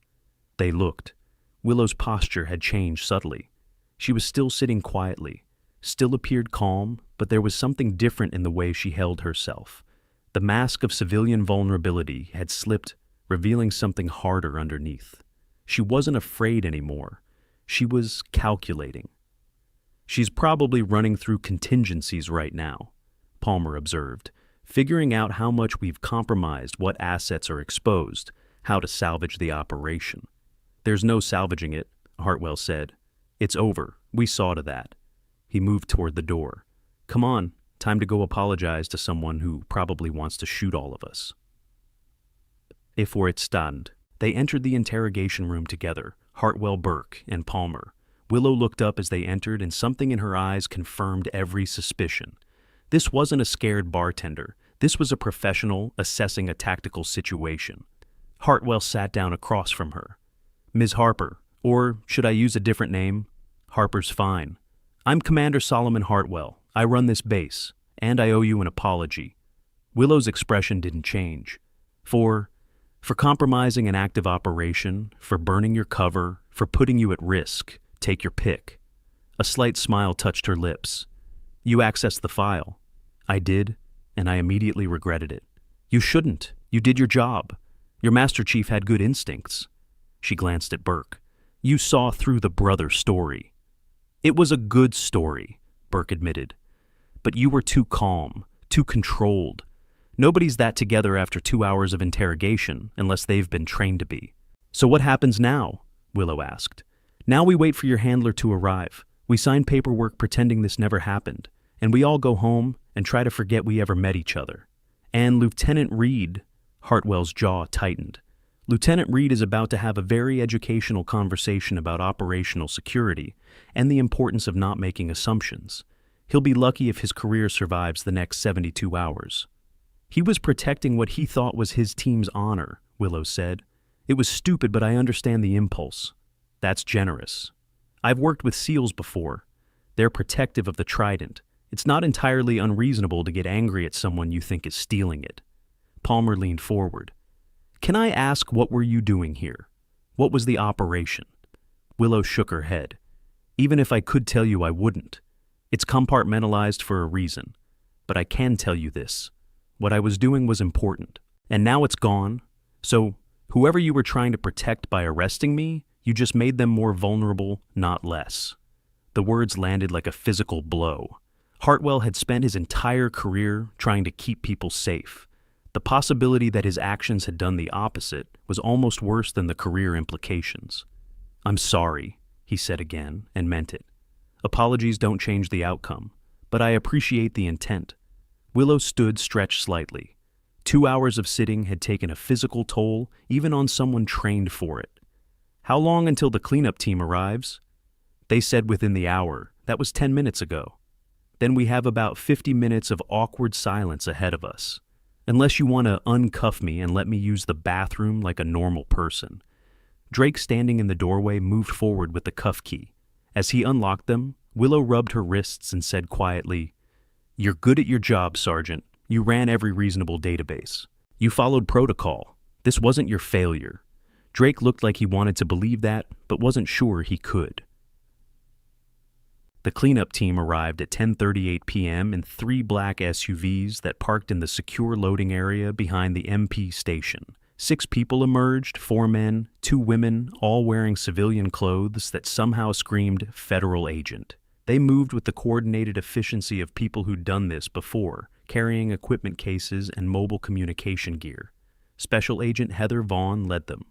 They looked. Willow's posture had changed subtly. She was still sitting quietly, still appeared calm, but there was something different in the way she held herself. The mask of civilian vulnerability had slipped, revealing something harder underneath. She wasn't afraid anymore. She was calculating. She's probably running through contingencies right now, Palmer observed, figuring out how much we've compromised, what assets are exposed, how to salvage the operation. There's no salvaging it, Hartwell said. It's over. We saw to that. He moved toward the door. Come on, time to go apologize to someone who probably wants to shoot all of us. If were it stunned, they entered the interrogation room together, Hartwell, Burke, and Palmer. Willow looked up as they entered, and something in her eyes confirmed every suspicion. This wasn't a scared bartender. This was a professional assessing a tactical situation. Hartwell sat down across from her. Ms. Harper, or should I use a different name? Harper's fine. I'm Commander Solomon Hartwell. I run this base, and I owe you an apology. Willow's expression didn't change. For compromising an active operation, for burning your cover, for putting you at risk, take your pick. A slight smile touched her lips. You accessed the file. I did, and I immediately regretted it. You shouldn't. You did your job. Your Master Chief had good instincts. She glanced at Burke. You saw through the brother story. It was a good story, Burke admitted. But you were too calm, too controlled. Nobody's that together after 2 hours of interrogation, unless they've been trained to be. So what happens now? Willow asked. Now we wait for your handler to arrive. We sign paperwork pretending this never happened, and we all go home and try to forget we ever met each other. And Lieutenant Reed, Hartwell's jaw tightened. Lieutenant Reed is about to have a very educational conversation about operational security and the importance of not making assumptions. He'll be lucky if his career survives the next 72 hours. He was protecting what he thought was his team's honor, Willow said. It was stupid, but I understand the impulse. That's generous. I've worked with SEALs before. They're protective of the trident. It's not entirely unreasonable to get angry at someone you think is stealing it. Palmer leaned forward. Can I ask, what were you doing here? What was the operation? Willow shook her head. Even if I could tell you, I wouldn't. It's compartmentalized for a reason. But I can tell you this. What I was doing was important. And now it's gone. So, whoever you were trying to protect by arresting me, you just made them more vulnerable, not less. The words landed like a physical blow. Hartwell had spent his entire career trying to keep people safe. The possibility that his actions had done the opposite was almost worse than the career implications. I'm sorry, he said again, and meant it. Apologies don't change the outcome, but I appreciate the intent. Willow stood stretched slightly. 2 hours of sitting had taken a physical toll, even on someone trained for it. How long until the cleanup team arrives? They said within the hour. That was 10 minutes ago. Then we have about 50 minutes of awkward silence ahead of us. Unless you want to uncuff me and let me use the bathroom like a normal person. Drake, standing in the doorway, moved forward with the cuff key. As he unlocked them, Willow rubbed her wrists and said quietly, You're good at your job, Sergeant. You ran every reasonable database. You followed protocol. This wasn't your failure. Drake looked like he wanted to believe that, but wasn't sure he could. The cleanup team arrived at 10:38 p.m. in 3 black SUVs that parked in the secure loading area behind the MP station. 6 people emerged, 4 men, 2 women, all wearing civilian clothes that somehow screamed federal agent. They moved with the coordinated efficiency of people who'd done this before, carrying equipment cases and mobile communication gear. Special Agent Heather Vaughn led them.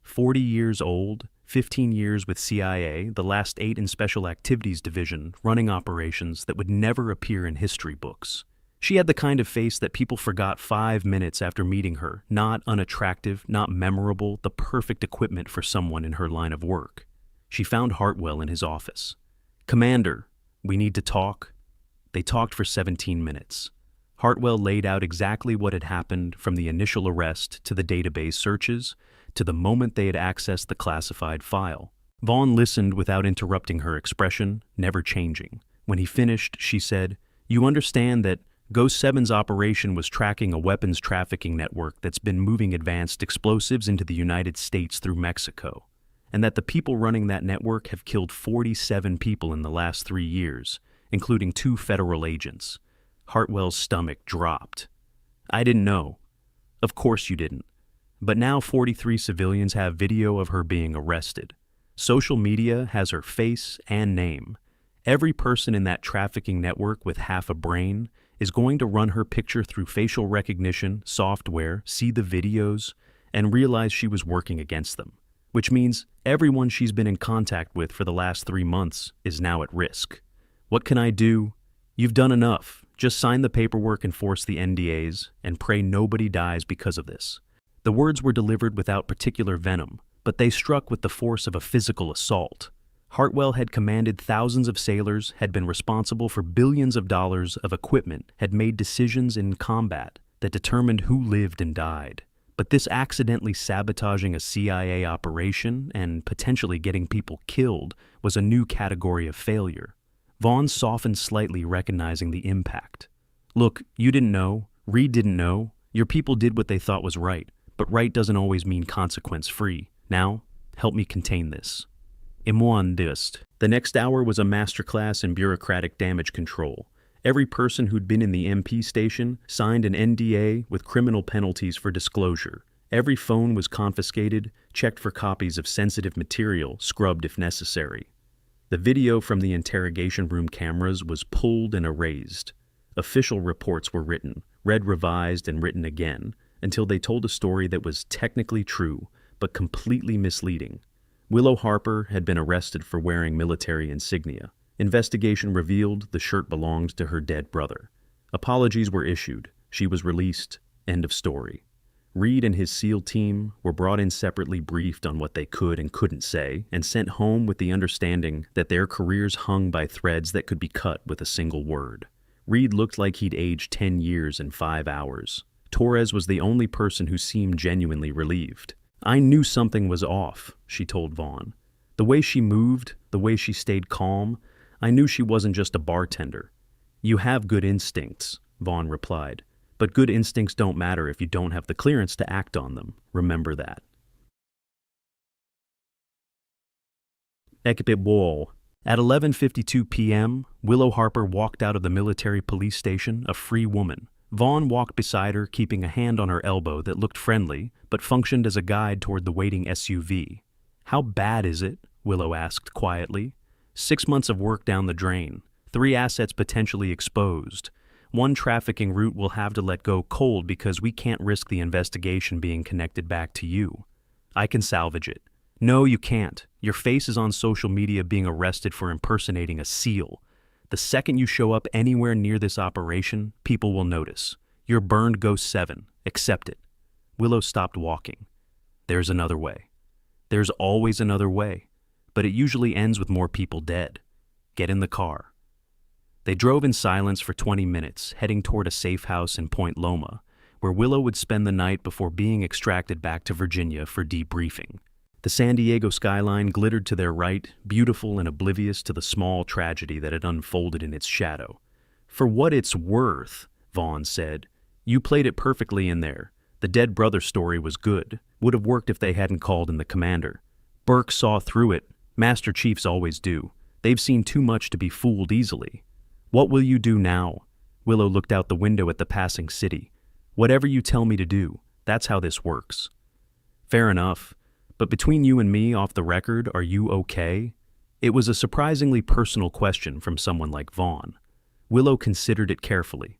40 years old, 15 years with CIA, the last 8 in Special Activities Division, running operations that would never appear in history books. She had the kind of face that people forgot 5 minutes after meeting her, not unattractive, not memorable, the perfect equipment for someone in her line of work. She found Hartwell in his office. Commander, we need to talk. They talked for 17 minutes. Hartwell laid out exactly what had happened from the initial arrest to the database searches to the moment they had accessed the classified file. Vaughn listened without interrupting her expression, never changing. When he finished, she said, You understand that Ghost 7's operation was tracking a weapons trafficking network that's been moving advanced explosives into the United States through Mexico, and that the people running that network have killed 47 people in the last 3 years, including 2 federal agents. Hartwell's stomach dropped. I didn't know. Of course you didn't. But now 43 civilians have video of her being arrested. Social media has her face and name. Every person in that trafficking network with half a brain is going to run her picture through facial recognition software, see the videos, and realize she was working against them. Which means everyone she's been in contact with for the last 3 months is now at risk. What can I do? You've done enough. Just sign the paperwork and force the NDAs, and pray nobody dies because of this. The words were delivered without particular venom, but they struck with the force of a physical assault. Hartwell had commanded thousands of sailors, had been responsible for billions of dollars of equipment, had made decisions in combat that determined who lived and died. But this accidentally sabotaging a CIA operation and potentially getting people killed was a new category of failure. Vaughn softened slightly, recognizing the impact. Look, you didn't know. Reed didn't know. Your people did what they thought was right. But right doesn't always mean consequence-free. Now, help me contain this. Immoandist. The next hour was a masterclass in bureaucratic damage control. Every person who'd been in the MP station signed an NDA with criminal penalties for disclosure. Every phone was confiscated, checked for copies of sensitive material, scrubbed if necessary. The video from the interrogation room cameras was pulled and erased. Official reports were written, read revised and written again, until they told a story that was technically true, but completely misleading. Willow Harper had been arrested for wearing military insignia. Investigation revealed the shirt belonged to her dead brother. Apologies were issued. She was released. End of story. Reed and his SEAL team were brought in separately, briefed on what they could and couldn't say, and sent home with the understanding that their careers hung by threads that could be cut with a single word. Reed looked like he'd aged 10 years in 5 hours. Torres was the only person who seemed genuinely relieved. "I knew something was off," she told Vaughn. "The way she moved, the way she stayed calm, I knew she wasn't just a bartender." "You have good instincts," Vaughn replied. "But good instincts don't matter if you don't have the clearance to act on them. Remember that." Equipe Wall. At 11:52 p.m., Willow Harper walked out of the military police station, a free woman. Vaughn walked beside her, keeping a hand on her elbow that looked friendly, but functioned as a guide toward the waiting SUV. "How bad is it?" Willow asked quietly. 6 months of work down the drain. 3 assets potentially exposed. 1 trafficking route we'll have to let go cold because we can't risk the investigation being connected back to you. I can salvage it. No, you can't. Your face is on social media being arrested for impersonating a SEAL. The second you show up anywhere near this operation, people will notice. You're burned Ghost 7. Accept it. Willow stopped walking. There's another way. There's always another way, but it usually ends with more people dead. Get in the car. They drove in silence for 20 minutes, heading toward a safe house in Point Loma, where Willow would spend the night before being extracted back to Virginia for debriefing. The San Diego skyline glittered to their right, beautiful and oblivious to the small tragedy that had unfolded in its shadow. "For what it's worth," Vaughn said, "you played it perfectly in there. The dead brother story was good. Would have worked if they hadn't called in the commander. Burke saw through it. Master Chiefs always do. They've seen too much to be fooled easily. What will you do now?" Willow looked out the window at the passing city. "Whatever you tell me to do. That's how this works." "Fair enough. But between you and me, off the record, are you okay?" It was a surprisingly personal question from someone like Vaughn. Willow considered it carefully.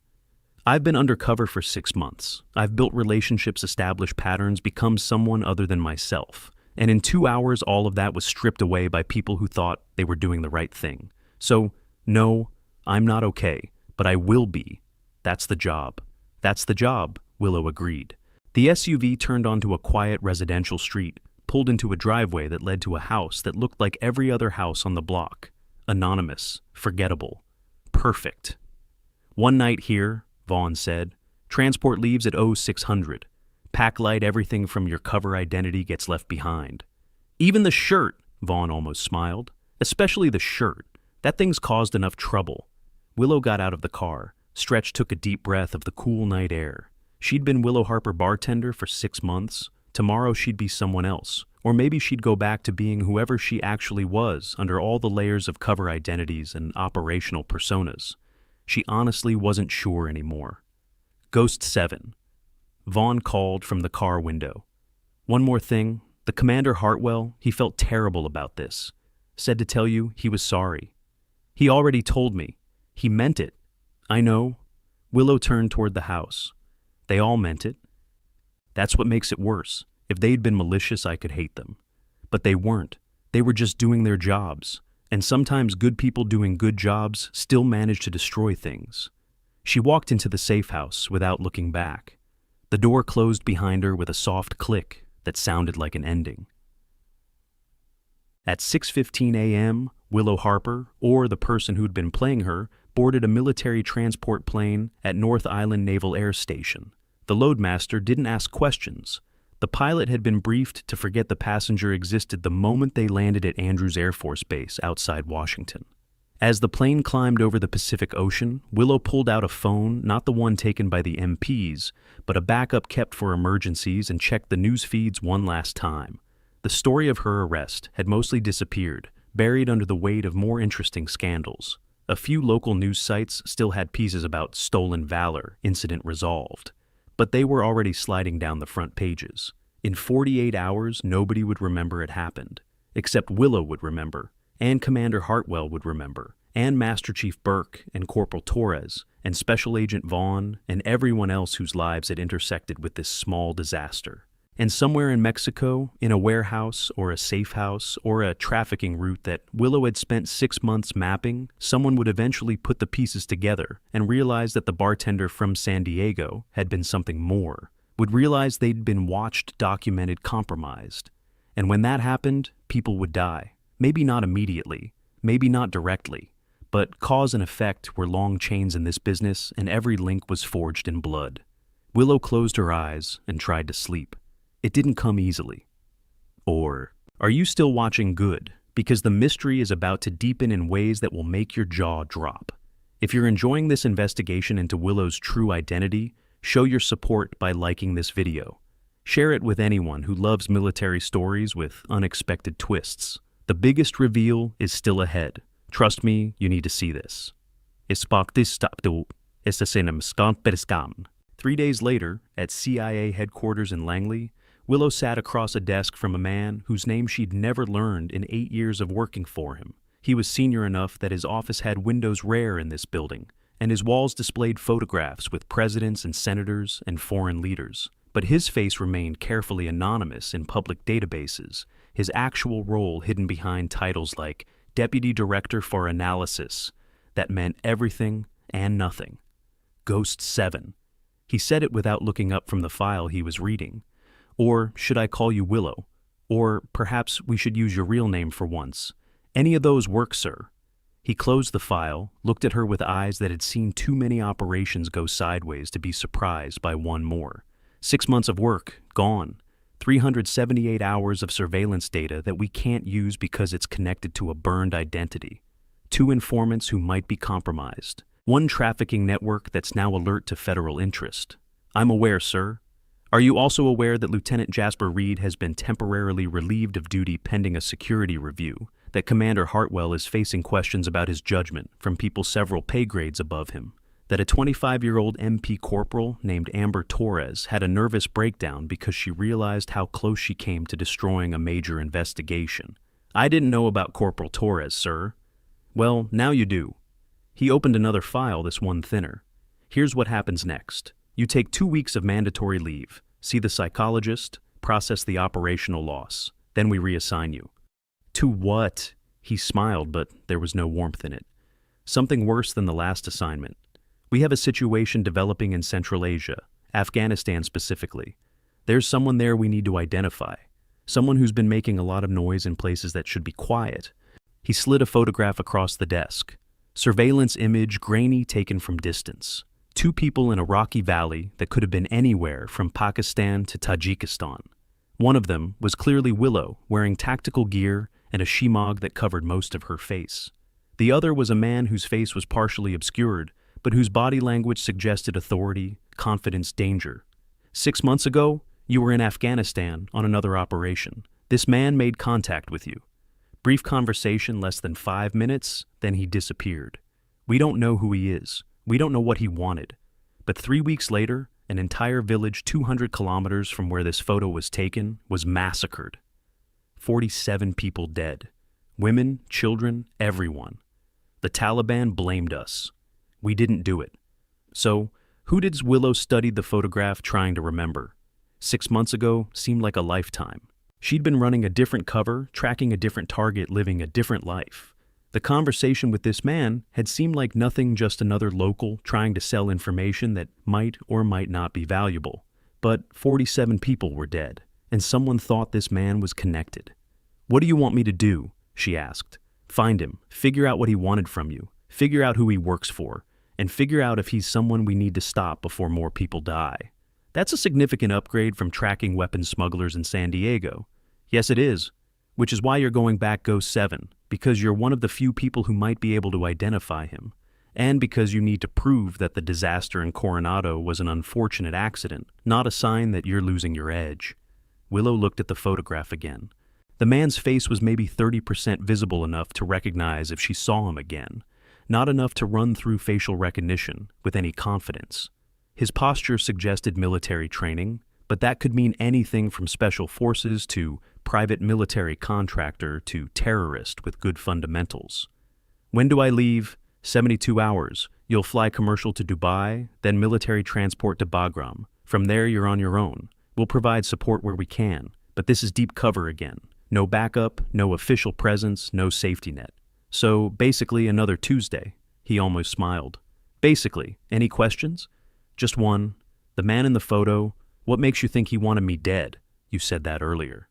"I've been undercover for 6 months. I've built relationships, established patterns, become someone other than myself. And in 2 hours, all of that was stripped away by people who thought they were doing the right thing. So, no, I'm not okay, but I will be. That's the job." "That's the job," Willow agreed. The SUV turned onto a quiet residential street, pulled into a driveway that led to a house that looked like every other house on the block. Anonymous, forgettable, perfect. "One night here," Vaughn said. "Transport leaves at 0600. Pack light, everything from your cover identity gets left behind." "Even the shirt," Vaughn almost smiled. "Especially the shirt. That thing's caused enough trouble." Willow got out of the car. Stretch took a deep breath of the cool night air. She'd been Willow Harper bartender for 6 months. Tomorrow she'd be someone else, or maybe she'd go back to being whoever she actually was under all the layers of cover identities and operational personas. She honestly wasn't sure anymore. Ghost 7. Vaughn called from the car window. "One more thing. The Commander Hartwell, he felt terrible about this. Said to tell you he was sorry." "He already told me. He meant it." "I know." Willow turned toward the house. "They all meant it. That's what makes it worse. If they'd been malicious, I could hate them. But they weren't. They were just doing their jobs. And sometimes good people doing good jobs still manage to destroy things." She walked into the safe house without looking back. The door closed behind her with a soft click that sounded like an ending. At 6:15 a.m., Willow Harper, or the person who'd been playing her, boarded a military transport plane at North Island Naval Air Station. The loadmaster didn't ask questions. The pilot had been briefed to forget the passenger existed the moment they landed at Andrews Air Force Base outside Washington. As the plane climbed over the Pacific Ocean, Willow pulled out a phone, not the one taken by the MPs, but a backup kept for emergencies, and checked the news feeds one last time. The story of her arrest had mostly disappeared, buried under the weight of more interesting scandals. A few local news sites still had pieces about stolen valor, incident resolved. But they were already sliding down the front pages. In 48 hours, nobody would remember it happened. Except Willow would remember, and Commander Hartwell would remember, and Master Chief Burke, and Corporal Torres, and Special Agent Vaughn, and everyone else whose lives had intersected with this small disaster. And somewhere in Mexico, in a warehouse or a safe house or a trafficking route that Willow had spent 6 months mapping, someone would eventually put the pieces together and realize that the bartender from San Diego had been something more, would realize they'd been watched, documented, compromised. And when that happened, people would die. Maybe not immediately, maybe not directly, but cause and effect were long chains in this business, and every link was forged in blood. Willow closed her eyes and tried to sleep. It didn't come easily. Or, are you still watching good? Because the mystery is about to deepen in ways that will make your jaw drop. If you're enjoying this investigation into Willow's true identity, show your support by liking this video. Share it with anyone who loves military stories with unexpected twists. The biggest reveal is still ahead. Trust me, you need to see this. 3 days later, at CIA headquarters in Langley, Willow sat across a desk from a man whose name she'd never learned in 8 years of working for him. He was senior enough that his office had windows rare in this building, and his walls displayed photographs with presidents and senators and foreign leaders. But his face remained carefully anonymous in public databases, his actual role hidden behind titles like Deputy Director for Analysis. That meant everything and nothing. Ghost 7. He said it without looking up from the file he was reading. Or should I call you Willow? Or perhaps we should use your real name for once. Any of those work, sir. He closed the file, looked at her with eyes that had seen too many operations go sideways to be surprised by one more. 6 months of work, gone. 378 hours of surveillance data that we can't use because it's connected to a burned identity. 2 informants who might be compromised. 1 trafficking network that's now alert to federal interest. I'm aware, sir. Are you also aware that Lieutenant Jasper Reed has been temporarily relieved of duty pending a security review? That Commander Hartwell is facing questions about his judgment from people several pay grades above him? That a 25-year-old MP corporal named Amber Torres had a nervous breakdown because she realized how close she came to destroying a major investigation? I didn't know about Corporal Torres, sir. Well, now you do. He opened another file, this one thinner. Here's what happens next. You take 2 weeks of mandatory leave, see the psychologist, process the operational loss. Then we reassign you. To what? He smiled, but there was no warmth in it. Something worse than the last assignment. We have a situation developing in Central Asia, Afghanistan specifically. There's someone there we need to identify. Someone who's been making a lot of noise in places that should be quiet. He slid a photograph across the desk. Surveillance image, grainy, taken from distance. 2 people in a rocky valley that could have been anywhere from Pakistan to Tajikistan. One of them was clearly Willow, wearing tactical gear and a shemagh that covered most of her face. The other was a man whose face was partially obscured, but whose body language suggested authority, confidence, danger. 6 months ago, you were in Afghanistan on another operation. This man made contact with you. Brief conversation, less than 5 minutes, then he disappeared. We don't know who he is. We don't know what he wanted. But 3 weeks later, an entire village 200 kilometers from where this photo was taken was massacred. 47 people dead. Women, children, everyone. The Taliban blamed us. We didn't do it. So, who did Willow study the photograph trying to remember? 6 months ago seemed like a lifetime. She'd been running a different cover, tracking a different target, living a different life. The conversation with this man had seemed like nothing, just another local trying to sell information that might or might not be valuable. But 47 people were dead, and someone thought this man was connected. What do you want me to do? She asked. Find him, figure out what he wanted from you, figure out who he works for, and figure out if he's someone we need to stop before more people die. That's a significant upgrade from tracking weapons smugglers in San Diego. Yes, it is. Which is why you're going back Ghost 7, because you're one of the few people who might be able to identify him, and because you need to prove that the disaster in Coronado was an unfortunate accident, not a sign that you're losing your edge. Willow looked at the photograph again. The man's face was maybe 30% visible enough to recognize if she saw him again, not enough to run through facial recognition with any confidence. His posture suggested military training, but that could mean anything from special forces to private military contractor to terrorist with good fundamentals. When do I leave? 72 hours. You'll fly commercial to Dubai, then military transport to Bagram. From there, you're on your own. We'll provide support where we can, but this is deep cover again. No backup, no official presence, no safety net. So, basically another Tuesday. He almost smiled. Basically, any questions? Just one. The man in the photo, what makes you think he wanted me dead? You said that earlier.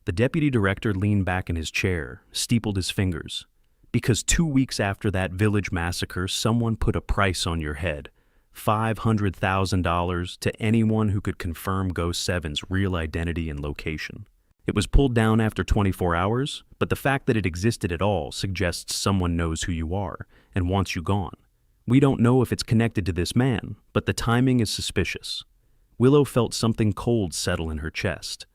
The deputy director leaned back in his chair, steepled his fingers. Because 2 weeks after that village massacre, someone put a price on your head. $500,000 to anyone who could confirm Ghost 7's real identity and location. It was pulled down after 24 hours, but the fact that it existed at all suggests someone knows who you are and wants you gone. We don't know if it's connected to this man, but the timing is suspicious. Willow felt something cold settle in her chest.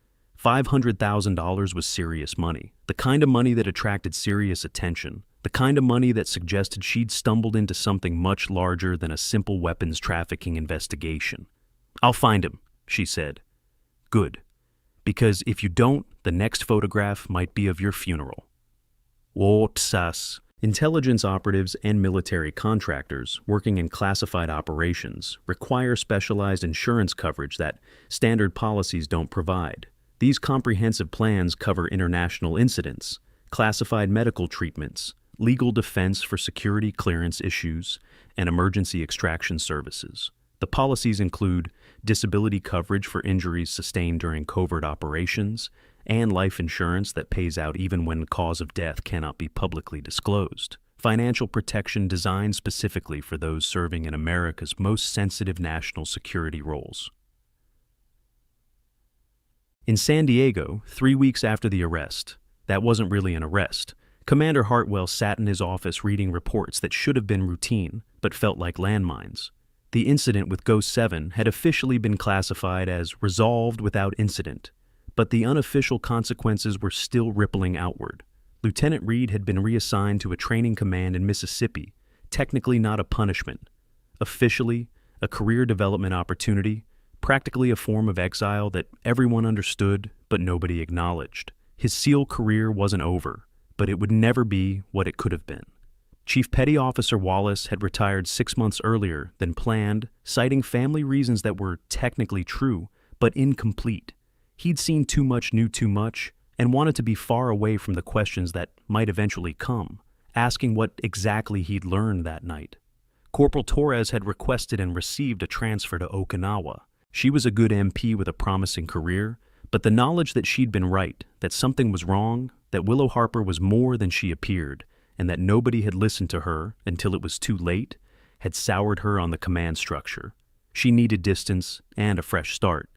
$500,000 was serious money, the kind of money that attracted serious attention, the kind of money that suggested she'd stumbled into something much larger than a simple weapons trafficking investigation. "I'll find him," she said. "Good. Because if you don't, the next photograph might be of your funeral." Wotsas. Intelligence operatives and military contractors working in classified operations require specialized insurance coverage that standard policies don't provide. These comprehensive plans cover international incidents, classified medical treatments, legal defense for security clearance issues, and emergency extraction services. The policies include disability coverage for injuries sustained during covert operations, and life insurance that pays out even when cause of death cannot be publicly disclosed. Financial protection designed specifically for those serving in America's most sensitive national security roles. In San Diego, 3 weeks after the arrest, that wasn't really an arrest, Commander Hartwell sat in his office reading reports that should have been routine, but felt like landmines. The incident with Ghost 7 had officially been classified as resolved without incident, but the unofficial consequences were still rippling outward. Lieutenant Reed had been reassigned to a training command in Mississippi, technically not a punishment. Officially, a career development opportunity, practically a form of exile that everyone understood but nobody acknowledged. His SEAL career wasn't over, but it would never be what it could have been. Chief Petty Officer Wallace had retired 6 months earlier than planned, citing family reasons that were technically true, but incomplete. He'd seen too much, knew too much, and wanted to be far away from the questions that might eventually come, asking what exactly he'd learned that night. Corporal Torres had requested and received a transfer to Okinawa. She was a good MP with a promising career, but the knowledge that she'd been right, that something was wrong, that Willow Harper was more than she appeared, and that nobody had listened to her until it was too late, had soured her on the command structure. She needed distance and a fresh start.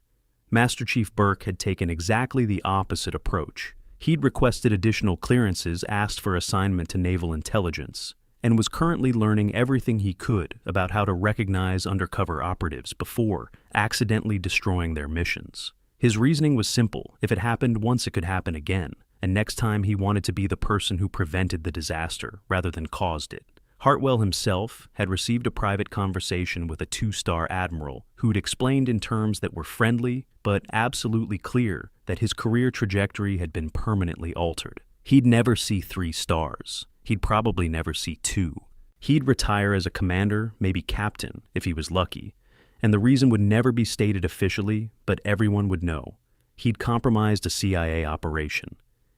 Master Chief Burke had taken exactly the opposite approach. He'd requested additional clearances, asked for assignment to Naval Intelligence, and was currently learning everything he could about how to recognize undercover operatives before accidentally destroying their missions. His reasoning was simple. If it happened once, it could happen again, and next time he wanted to be the person who prevented the disaster rather than caused it. Hartwell himself had received a private conversation with a 2-star admiral who'd explained in terms that were friendly but absolutely clear that his career trajectory had been permanently altered. He'd never see 3 stars. He'd probably never see 2. He'd retire as a commander, maybe captain, if he was lucky, and the reason would never be stated officially, but everyone would know. He'd compromised a CIA operation.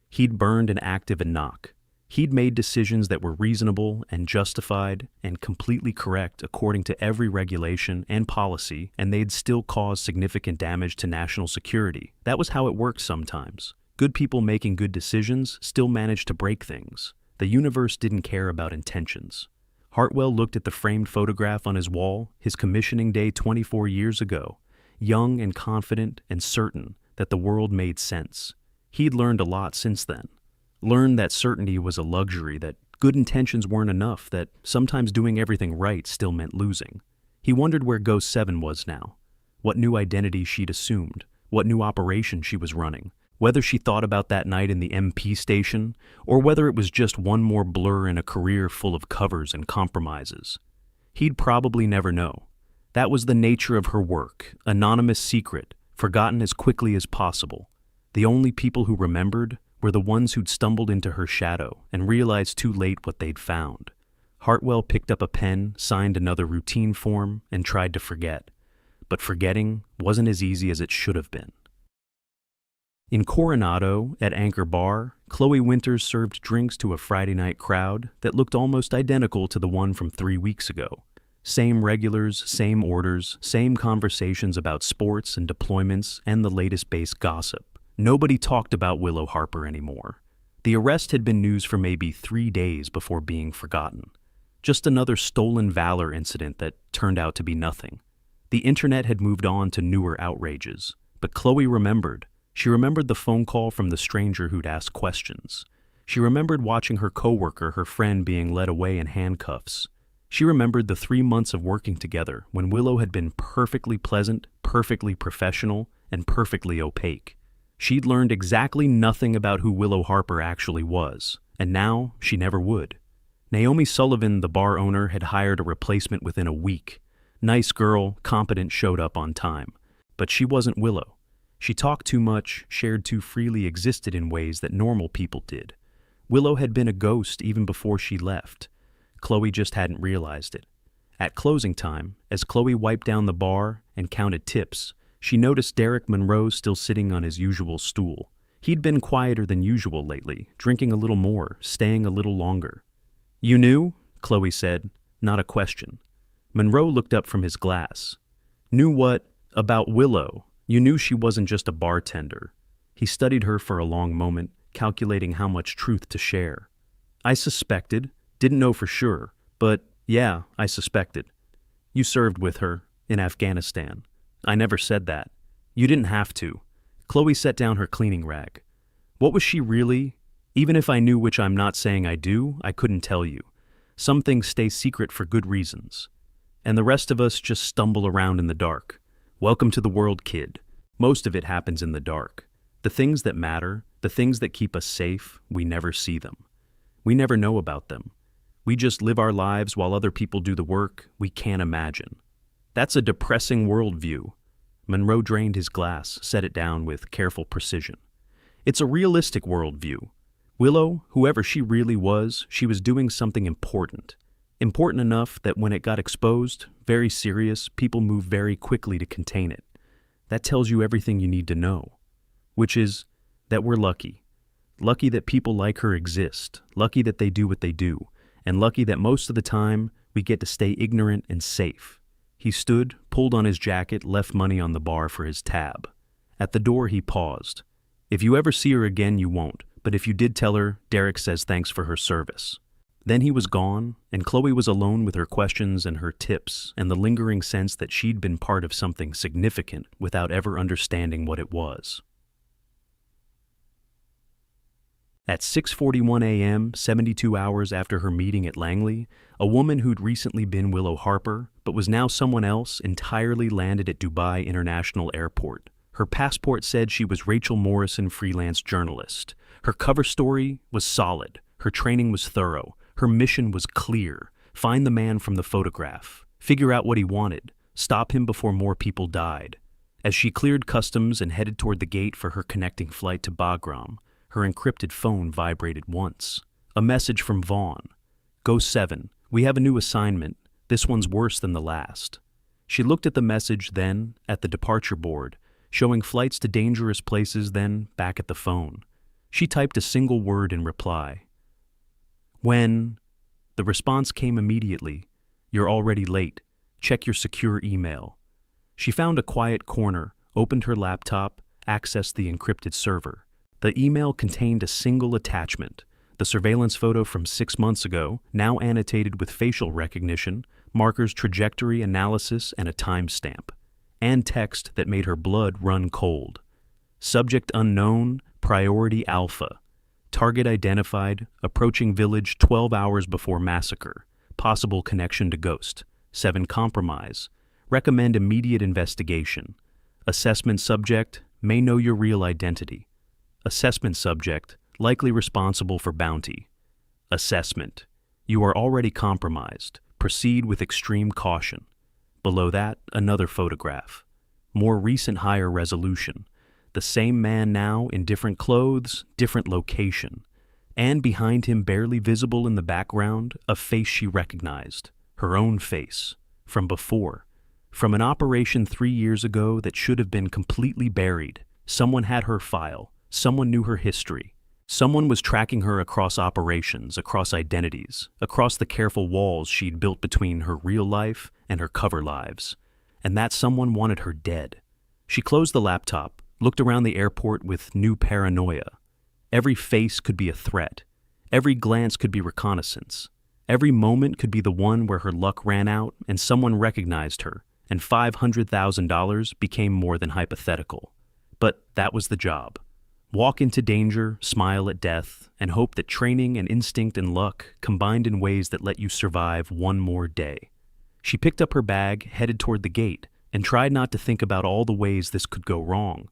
He'd burned an active Enoch. He'd made decisions that were reasonable and justified and completely correct according to every regulation and policy, and they'd still cause significant damage to national security. That was how it worked sometimes. Good people making good decisions still managed to break things. The universe didn't care about intentions. Hartwell looked at the framed photograph on his wall, his commissioning day 24 years ago, young and confident and certain that the world made sense. He'd learned a lot since then. Learned that certainty was a luxury, that good intentions weren't enough, that sometimes doing everything right still meant losing. He wondered where Ghost 7 was now, what new identity she'd assumed, what new operation she was running, whether she thought about that night in the MP station, or whether it was just one more blur in a career full of covers and compromises. He'd probably never know. That was the nature of her work, anonymous secret, forgotten as quickly as possible. The only people who remembered were the ones who'd stumbled into her shadow and realized too late what they'd found. Hartwell picked up a pen, signed another routine form, and tried to forget. But forgetting wasn't as easy as it should have been. In Coronado, at Anchor Bar, Chloe Winters served drinks to a Friday night crowd that looked almost identical to the one from 3 weeks ago. Same regulars, same orders, same conversations about sports and deployments and the latest base gossip. Nobody talked about Willow Harper anymore. The arrest had been news for maybe 3 days before being forgotten. Just another stolen valor incident that turned out to be nothing. The internet had moved on to newer outrages, but Chloe remembered. She remembered the phone call from the stranger who'd asked questions. She remembered watching her coworker, her friend, being led away in handcuffs. She remembered the 3 months of working together when Willow had been perfectly pleasant, perfectly professional, and perfectly opaque. She'd learned exactly nothing about who Willow Harper actually was, and now she never would. Naomi Sullivan, the bar owner, had hired a replacement within a week. Nice girl, competent, showed up on time. But she wasn't Willow. She talked too much, shared too freely, existed in ways that normal people did. Willow had been a ghost even before she left. Chloe just hadn't realized it. At closing time, as Chloe wiped down the bar and counted tips, she noticed Derek Monroe still sitting on his usual stool. He'd been quieter than usual lately, drinking a little more, staying a little longer. "You knew?" Chloe said, not a question. Monroe looked up from his glass. "Knew what? About Willow. You knew she wasn't just a bartender." He studied her for a long moment, calculating how much truth to share. "I suspected. Didn't know for sure. But, yeah, I suspected. You served with her, in Afghanistan." "I never said that." "You didn't have to." Chloe set down her cleaning rag. "What was she really? Even if I knew, which I'm not saying I do, I couldn't tell you. Some things stay secret for good reasons. And the rest of us just stumble around in the dark. Welcome to the world, kid. Most of it happens in the dark. The things that matter, the things that keep us safe, we never see them. We never know about them. We just live our lives while other people do the work we can't imagine. That's a depressing worldview." Monroe drained his glass, set it down with careful precision. "It's a realistic worldview. Willow, whoever she really was, she was doing something important. Important enough that when it got exposed, very serious, people moved very quickly to contain it. That tells you everything you need to know. Which is that we're lucky. Lucky that people like her exist, lucky that they do what they do, and lucky that most of the time we get to stay ignorant and safe." He stood, pulled on his jacket, left money on the bar for his tab. At the door he paused. "If you ever see her again, you won't, but if you did tell her, Derek says thanks for her service." Then he was gone, and Chloe was alone with her questions and her tips and the lingering sense that she'd been part of something significant without ever understanding what it was. At 6:41 a.m., 72 hours after her meeting at Langley, a woman who'd recently been Willow Harper, but was now someone else, entirely landed at Dubai International Airport. Her passport said she was Rachel Morrison, freelance journalist. Her cover story was solid. Her training was thorough. Her mission was clear. Find the man from the photograph. Figure out what he wanted. Stop him before more people died. As she cleared customs and headed toward the gate for her connecting flight to Bagram, her encrypted phone vibrated once. A message from Vaughn. "Go 7. We have a new assignment. This one's worse than the last." She looked at the message, then at the departure board, showing flights to dangerous places, then back at the phone. She typed a single word in reply. "When?" The response came immediately. "You're already late. Check your secure email." She found a quiet corner, opened her laptop, accessed the encrypted server. The email contained a single attachment, the surveillance photo from 6 months ago, now annotated with facial recognition, markers, trajectory analysis, and a timestamp, and text that made her blood run cold. Subject unknown, priority alpha. Target identified, approaching village 12 hours before massacre. Possible connection to ghost. 7 compromise. Recommend immediate investigation. Assessment subject, may know your real identity. Assessment subject, likely responsible for bounty. Assessment, you are already compromised. Proceed with extreme caution. Below that, another photograph. more recent higher resolution. The same man now in different clothes, different location. And behind him, barely visible in the background, a face she recognized. Her own face. From before. From an operation 3 years ago that should have been completely buried. Someone had her file. Someone knew her history. Someone was tracking her across operations, across identities, across the careful walls she'd built between her real life and her cover lives. And that someone wanted her dead. She closed the laptop, looked around the airport with new paranoia. Every face could be a threat. Every glance could be reconnaissance. Every moment could be the one where her luck ran out and someone recognized her, and $500,000 became more than hypothetical. But that was the job. Walk into danger, smile at death, and hope that training and instinct and luck combined in ways that let you survive one more day. She picked up her bag, headed toward the gate, and tried not to think about all the ways this could go wrong.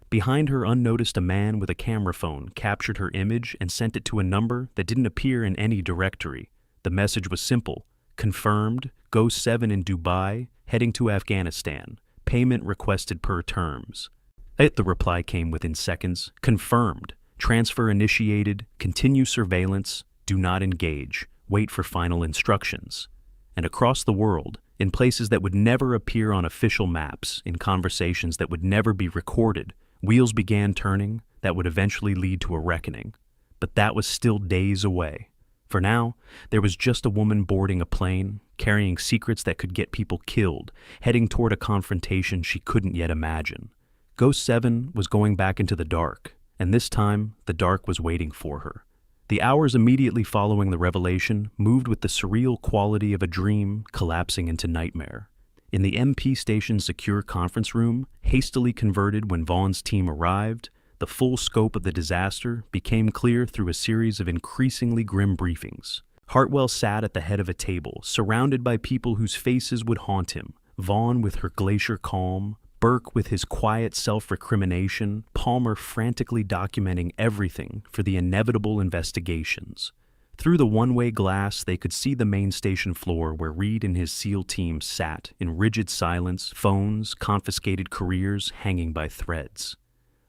Behind her, unnoticed, a man with a camera phone captured her image and sent it to a number that didn't appear in any directory. The message was simple. Confirmed, Go 7 in Dubai, heading to Afghanistan. Payment requested per terms. The reply came within seconds. Confirmed. Transfer initiated. Continue surveillance. Do not engage. Wait for final instructions. And across the world, in places that would never appear on official maps, in conversations that would never be recorded, wheels began turning that would eventually lead to a reckoning. But that was still days away. For now, there was just a woman boarding a plane, carrying secrets that could get people killed, heading toward a confrontation she couldn't yet imagine. Ghost 7 was going back into the dark, and this time, the dark was waiting for her. The hours immediately following the revelation moved with the surreal quality of a dream collapsing into nightmare. In the MP station's secure conference room, hastily converted when Vaughn's team arrived, the full scope of the disaster became clear through a series of increasingly grim briefings. Hartwell sat at the head of a table, surrounded by people whose faces would haunt him. Vaughn with her glacier calm, Burke with his quiet self-recrimination, Palmer frantically documenting everything for the inevitable investigations. Through the one-way glass, they could see the main station floor where Reed and his SEAL team sat in rigid silence, phones, confiscated careers hanging by threads.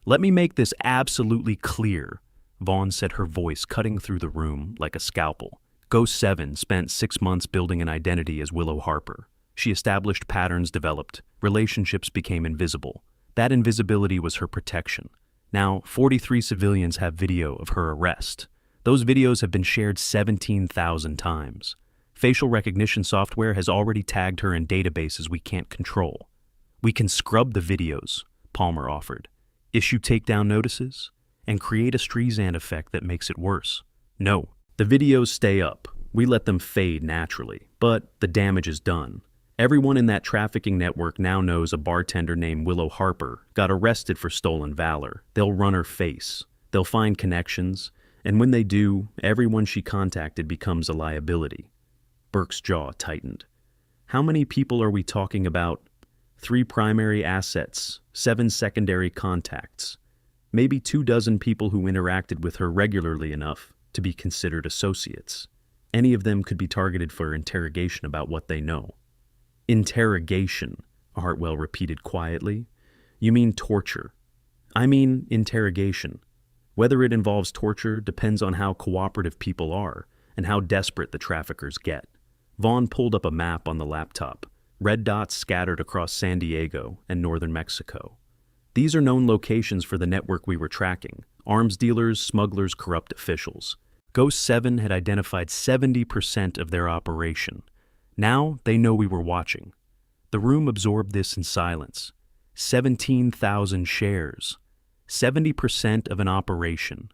"Let me make this absolutely clear," Vaughn said, her voice cutting through the room like a scalpel. Ghost 7 spent 6 months building an identity as Willow Harper. She established patterns developed, relationships became invisible. That invisibility was her protection. Now, 43 civilians have video of her arrest. Those videos have been shared 17,000 times. Facial recognition software has already tagged her in databases we can't control. "We can scrub the videos," Palmer offered. "Issue takedown notices, and create a Streisand effect that makes it worse." "No, the videos stay up. We let them fade naturally, but the damage is done. Everyone in that trafficking network now knows a bartender named Willow Harper got arrested for stolen valor. They'll run her face. They'll find connections, and when they do, everyone she contacted becomes a liability." Burke's jaw tightened. "How many people are we talking about? 3 primary assets, 7 secondary contacts. Maybe 24 people who interacted with her regularly enough to be considered associates. Any of them could be targeted for interrogation about what they know." "Interrogation," Hartwell repeated quietly. "You mean torture." "I mean interrogation. Whether it involves torture depends on how cooperative people are and how desperate the traffickers get." Vaughn pulled up a map on the laptop. Red dots scattered across San Diego and northern Mexico. "These are known locations for the network we were tracking: arms dealers, smugglers, corrupt officials. Ghost 7 had identified 70% of their operation. Now they know we were watching." The room absorbed this in silence. 17,000 shares. 70% of an operation.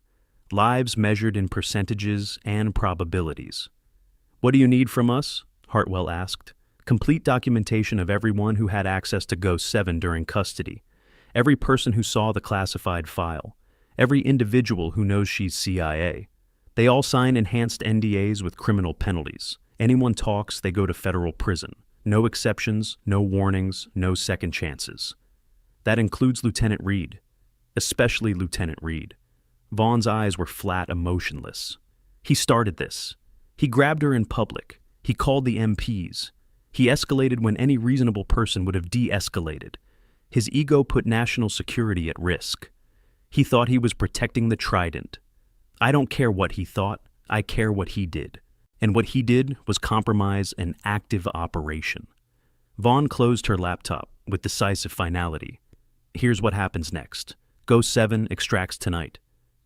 Lives measured in percentages and probabilities. "What do you need from us?" Hartwell asked. "Complete documentation of everyone who had access to Ghost 7 during custody. Every person who saw the classified file. Every individual who knows she's CIA. They all sign enhanced NDAs with criminal penalties. Anyone talks, they go to federal prison. No exceptions, no warnings, no second chances. That includes Lieutenant Reed. Especially Lieutenant Reed." Vaughn's eyes were flat, emotionless. "He started this. He grabbed her in public. He called the MPs. He escalated when any reasonable person would have de-escalated. His ego put national security at risk. He thought he was protecting the Trident. I don't care what he thought, I care what he did. And what he did was compromise an active operation. Vaughn closed her laptop with decisive finality. Here's what happens next. Ghost 7 extracts tonight.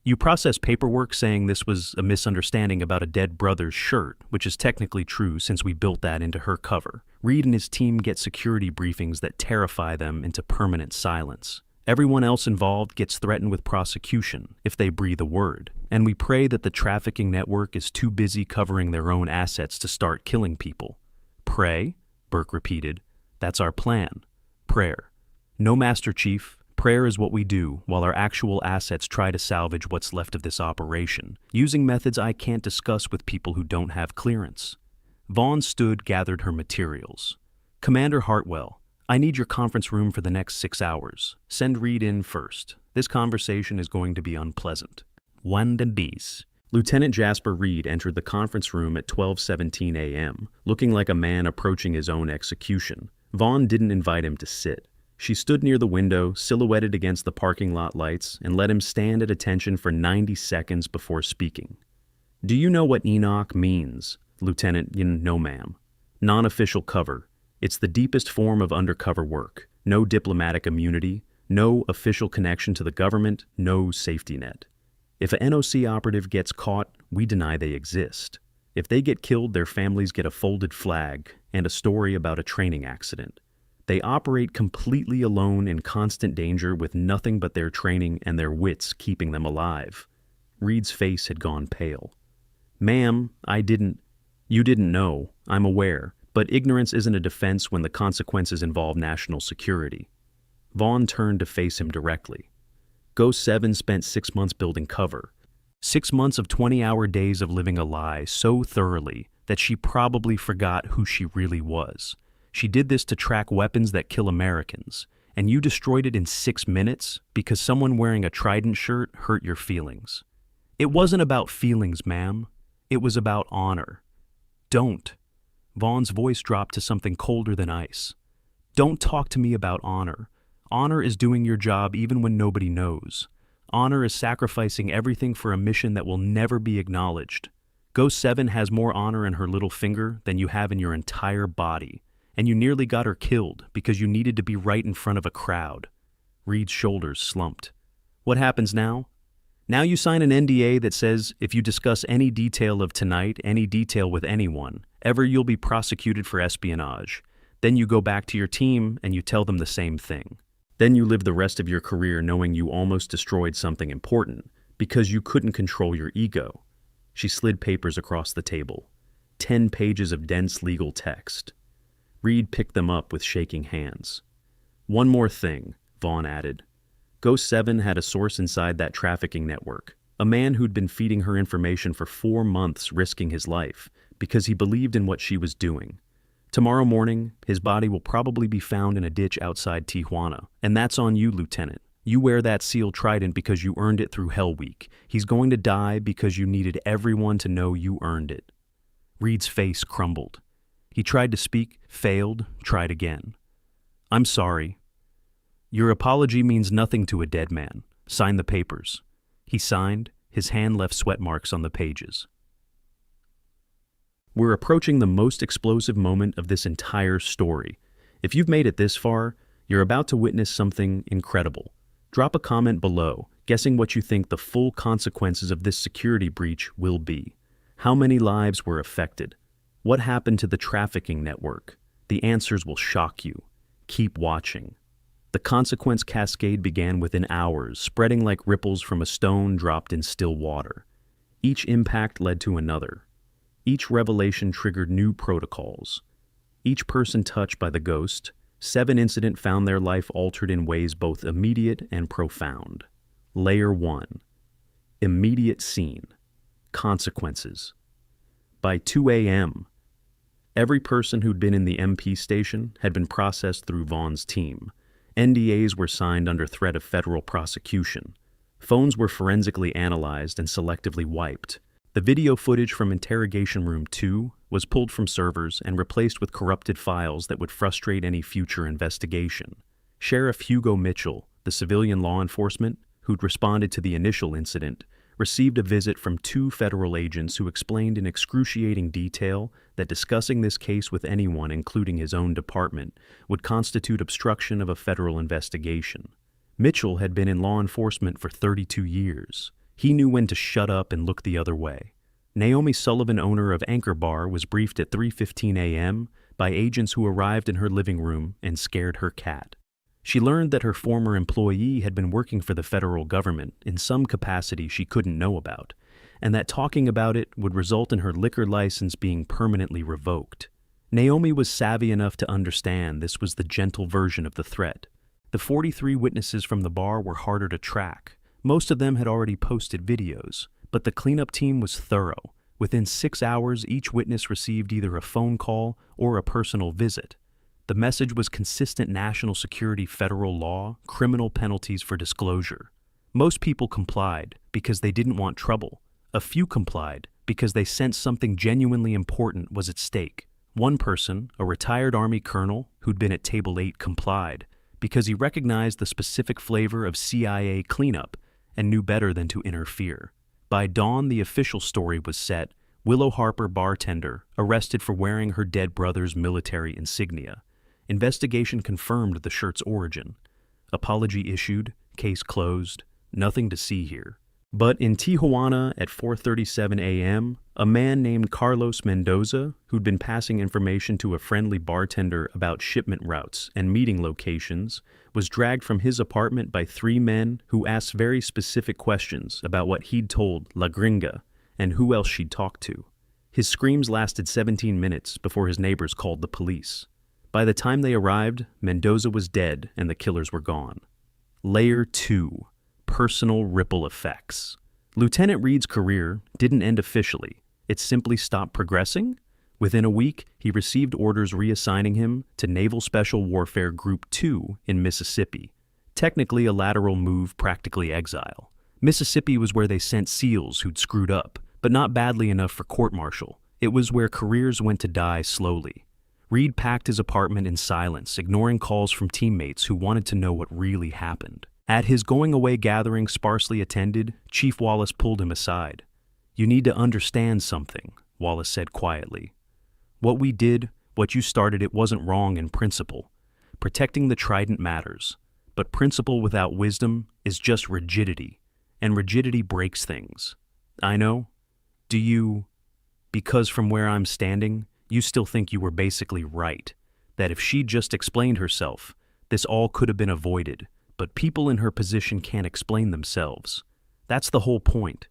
You process paperwork saying this was a misunderstanding about a dead brother's shirt, which is technically true since we built that into her cover. Reed and his team get security briefings that terrify them into permanent silence. Everyone else involved gets threatened with prosecution if they breathe a word, and we pray that the trafficking network is too busy covering their own assets to start killing people. Pray? Burke repeated. That's our plan. Prayer. No, Master Chief. Prayer is what we do while our actual assets try to salvage what's left of this operation, using methods I can't discuss with people who don't have clearance. Vaughn gathered her materials. Commander Hartwell, I need your conference room for the next 6 hours. Send Reed in first. This conversation is going to be unpleasant. One de bees. Lieutenant Jasper Reed entered the conference room at 12:17 a.m., looking like a man approaching his own execution. Vaughn didn't invite him to sit. She stood near the window, silhouetted against the parking lot lights, and let him stand at attention for 90 seconds before speaking. Do you know what Enoch means, Lieutenant? No, ma'am. Non-official cover. It's the deepest form of undercover work. No diplomatic immunity, no official connection to the government, no safety net. If an NOC operative gets caught, we deny they exist. If they get killed, their families get a folded flag and a story about a training accident. They operate completely alone in constant danger with nothing but their training and their wits keeping them alive. Reed's face had gone pale. Ma'am, you didn't know, I'm aware, but ignorance isn't a defense when the consequences involve national security. Vaughn turned to face him directly. Ghost 7 spent 6 months building cover. 6 months of 20-hour days of living a lie so thoroughly that she probably forgot who she really was. She did this to track weapons that kill Americans, and you destroyed it in 6 minutes because someone wearing a Trident shirt hurt your feelings. It wasn't about feelings, ma'am. It was about honor. Don't. Vaughn's voice dropped to something colder than ice. Don't talk to me about honor. Honor is doing your job even when nobody knows. Honor is sacrificing everything for a mission that will never be acknowledged. Ghost 7 has more honor in her little finger than you have in your entire body, and you nearly got her killed because you needed to be right in front of a crowd. Reed's shoulders slumped. What happens now? Now you sign an NDA that says if you discuss any detail of tonight, any detail with anyone, ever you'll be prosecuted for espionage. Then you go back to your team and you tell them the same thing. Then you live the rest of your career knowing you almost destroyed something important because you couldn't control your ego. She slid papers across the table. 10 pages of dense legal text. Reed picked them up with shaking hands. One more thing, Vaughn added. Ghost 7 had a source inside that trafficking network, a man who'd been feeding her information for 4 months, risking his life, because he believed in what she was doing. Tomorrow morning, his body will probably be found in a ditch outside Tijuana, and that's on you, Lieutenant. You wear that sealed Trident because you earned it through Hell Week. He's going to die because you needed everyone to know you earned it. Reed's face crumbled. He tried to speak, failed, tried again. I'm sorry. Your apology means nothing to a dead man. Sign the papers. He signed. His hand left sweat marks on the pages. We're approaching the most explosive moment of this entire story. If you've made it this far, you're about to witness something incredible. Drop a comment below, guessing what you think the full consequences of this security breach will be. How many lives were affected? What happened to the trafficking network? The answers will shock you. Keep watching. The consequence cascade began within hours, spreading like ripples from a stone dropped in still water. Each impact led to another. Each revelation triggered new protocols. Each person touched by the ghost, 7 incident found their life altered in ways both immediate and profound. Layer 1. Immediate scene. Consequences. By 2 a.m., every person who'd been in the MP station had been processed through Vaughn's team. NDAs were signed under threat of federal prosecution. Phones were forensically analyzed and selectively wiped. The video footage from Interrogation Room 2 was pulled from servers and replaced with corrupted files that would frustrate any future investigation. Sheriff Hugo Mitchell, the civilian law enforcement who'd responded to the initial incident, received a visit from two federal agents who explained in excruciating detail that discussing this case with anyone, including his own department, would constitute obstruction of a federal investigation. Mitchell had been in law enforcement for 32 years. He knew when to shut up and look the other way. Naomi Sullivan, owner of Anchor Bar, was briefed at 3:15 a.m. by agents who arrived in her living room and scared her cat. She learned that her former employee had been working for the federal government in some capacity she couldn't know about, and that talking about it would result in her liquor license being permanently revoked. Naomi was savvy enough to understand this was the gentle version of the threat. The 43 witnesses from the bar were harder to track. Most of them had already posted videos, but the cleanup team was thorough. Within 6 hours, each witness received either a phone call or a personal visit. The message was consistent national security federal law, criminal penalties for disclosure. Most people complied because they didn't want trouble. A few complied because they sensed something genuinely important was at stake. One person, a retired Army colonel who'd been at Table 8, complied because he recognized the specific flavor of CIA cleanup and knew better than to interfere. By dawn, the official story was set: Willow Harper, bartender, arrested for wearing her dead brother's military insignia. Investigation confirmed the shirt's origin. Apology issued, case closed, nothing to see here. But in Tijuana at 4:37 a.m., a man named Carlos Mendoza, who'd been passing information to a friendly bartender about shipment routes and meeting locations, was dragged from his apartment by three men who asked very specific questions about what he'd told La Gringa and who else she'd talked to. His screams lasted 17 minutes before his neighbors called the police. By the time they arrived, Mendoza was dead and the killers were gone. Layer 2. Personal ripple effects. Lieutenant Reed's career didn't end officially. It simply stopped progressing. Within a week, he received orders reassigning him to Naval Special Warfare Group 2 in Mississippi. Technically a lateral move, practically exile. Mississippi was where they sent SEALs who'd screwed up, but not badly enough for court-martial. It was where careers went to die slowly. Reed packed his apartment in silence, ignoring calls from teammates who wanted to know what really happened. At his going-away gathering sparsely attended, Chief Wallace pulled him aside. "You need to understand something," Wallace said quietly. "What we did, what you started, it wasn't wrong in principle. Protecting the trident matters, but principle without wisdom is just rigidity, and rigidity breaks things. I know. Do you? Because from where I'm standing, you still think you were basically right, that if she'd just explained herself, this all could have been avoided, but people in her position can't explain themselves. That's the whole point.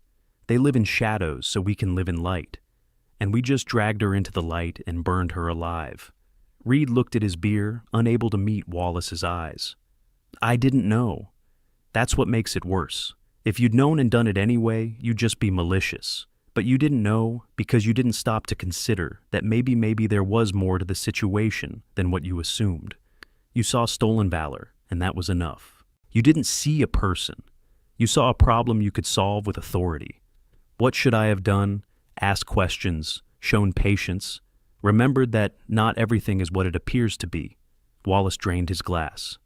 They live in shadows so we can live in light. And we just dragged her into the light and burned her alive." Reed looked at his beer, unable to meet Wallace's eyes. "I didn't know. That's what makes it worse. If you'd known and done it anyway, you'd just be malicious. But you didn't know because you didn't stop to consider that maybe there was more to the situation than what you assumed. You saw stolen valor, and that was enough. You didn't see a person. You saw a problem you could solve with authority. What should I have done? Asked questions, shown patience, remembered that not everything is what it appears to be." Wallace drained his glass.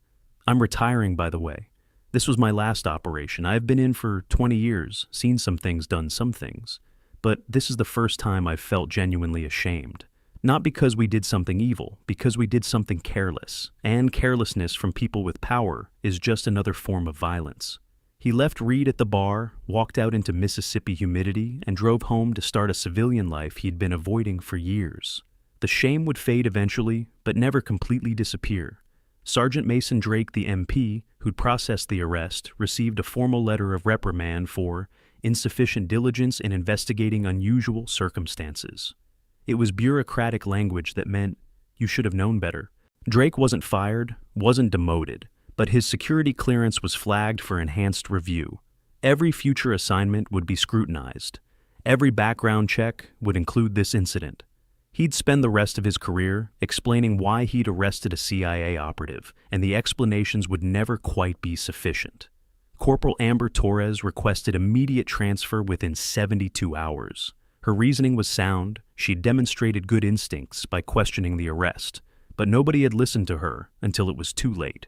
"I'm retiring, by the way. This was my last operation. I've been in for 20 years, seen some things, done some things. But this is the first time I've felt genuinely ashamed. Not because we did something evil, because we did something careless. And carelessness from people with power is just another form of violence." He left Reed at the bar, walked out into Mississippi humidity, and drove home to start a civilian life he'd been avoiding for years. The shame would fade eventually, but never completely disappear. Sergeant Mason Drake, the MP, who'd processed the arrest, received a formal letter of reprimand for insufficient diligence in investigating unusual circumstances. It was bureaucratic language that meant you should have known better. Drake wasn't fired, wasn't demoted, but his security clearance was flagged for enhanced review. Every future assignment would be scrutinized. Every background check would include this incident. He'd spend the rest of his career explaining why he'd arrested a CIA operative, and the explanations would never quite be sufficient. Corporal Amber Torres requested immediate transfer within 72 hours. Her reasoning was sound. She'd demonstrated good instincts by questioning the arrest, but nobody had listened to her until it was too late.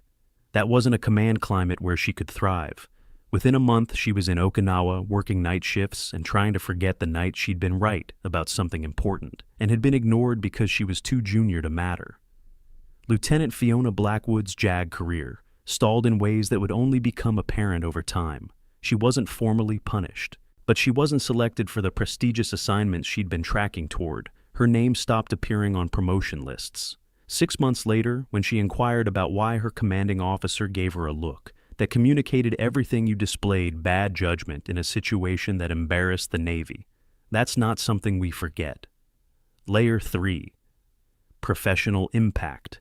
That wasn't a command climate where she could thrive. Within a month, she was in Okinawa working night shifts and trying to forget the night she'd been right about something important and had been ignored because she was too junior to matter. Lieutenant Fiona Blackwood's JAG career stalled in ways that would only become apparent over time. She wasn't formally punished, but she wasn't selected for the prestigious assignments she'd been tracking toward. Her name stopped appearing on promotion lists. 6 months later, when she inquired about why her commanding officer gave her a look that communicated everything you displayed bad judgment in a situation that embarrassed the Navy. That's not something we forget. Layer 3. Professional impact.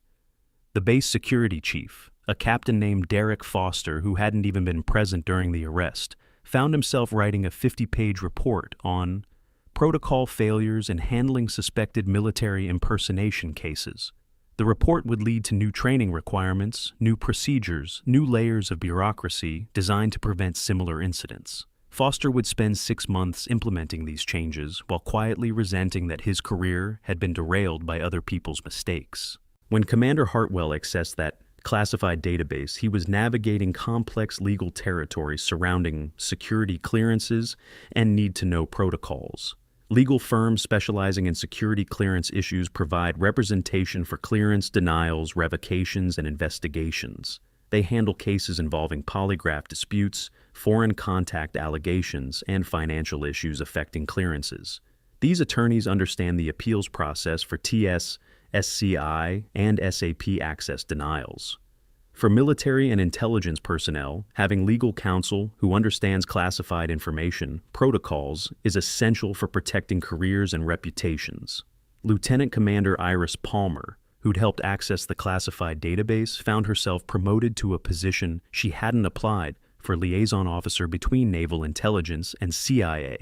The base security chief, a captain named Derek Foster who hadn't even been present during the arrest, found himself writing a 50-page report on protocol failures in handling suspected military impersonation cases. The report would lead to new training requirements, new procedures, new layers of bureaucracy designed to prevent similar incidents. Foster would spend 6 months implementing these changes while quietly resenting that his career had been derailed by other people's mistakes. When Commander Hartwell accessed that classified database, he was navigating complex legal territory surrounding security clearances and need-to-know protocols. Legal firms specializing in security clearance issues provide representation for clearance denials, revocations, and investigations. They handle cases involving polygraph disputes, foreign contact allegations, and financial issues affecting clearances. These attorneys understand the appeals process for TS, SCI, and SAP access denials. For military and intelligence personnel, having legal counsel who understands classified information protocols is essential for protecting careers and reputations. Lieutenant Commander Iris Palmer, who'd helped access the classified database, found herself promoted to a position she hadn't applied for liaison officer between Naval Intelligence and CIA.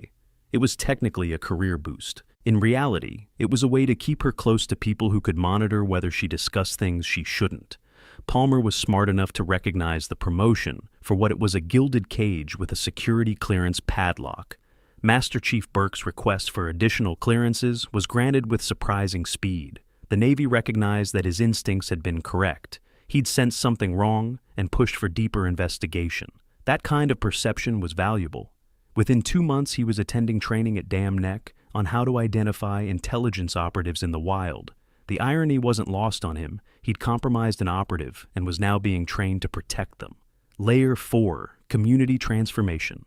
It was technically a career boost. In reality, it was a way to keep her close to people who could monitor whether she discussed things she shouldn't. Palmer was smart enough to recognize the promotion for what it was: a gilded cage with a security clearance padlock. Master Chief Burke's request for additional clearances was granted with surprising speed. The Navy recognized that his instincts had been correct. He'd sensed something wrong and pushed for deeper investigation. That kind of perception was valuable. Within 2 months, he was attending training at Dam Neck on how to identify intelligence operatives in the wild. The irony wasn't lost on him. He'd compromised an operative and was now being trained to protect them. Layer 4. Community transformation.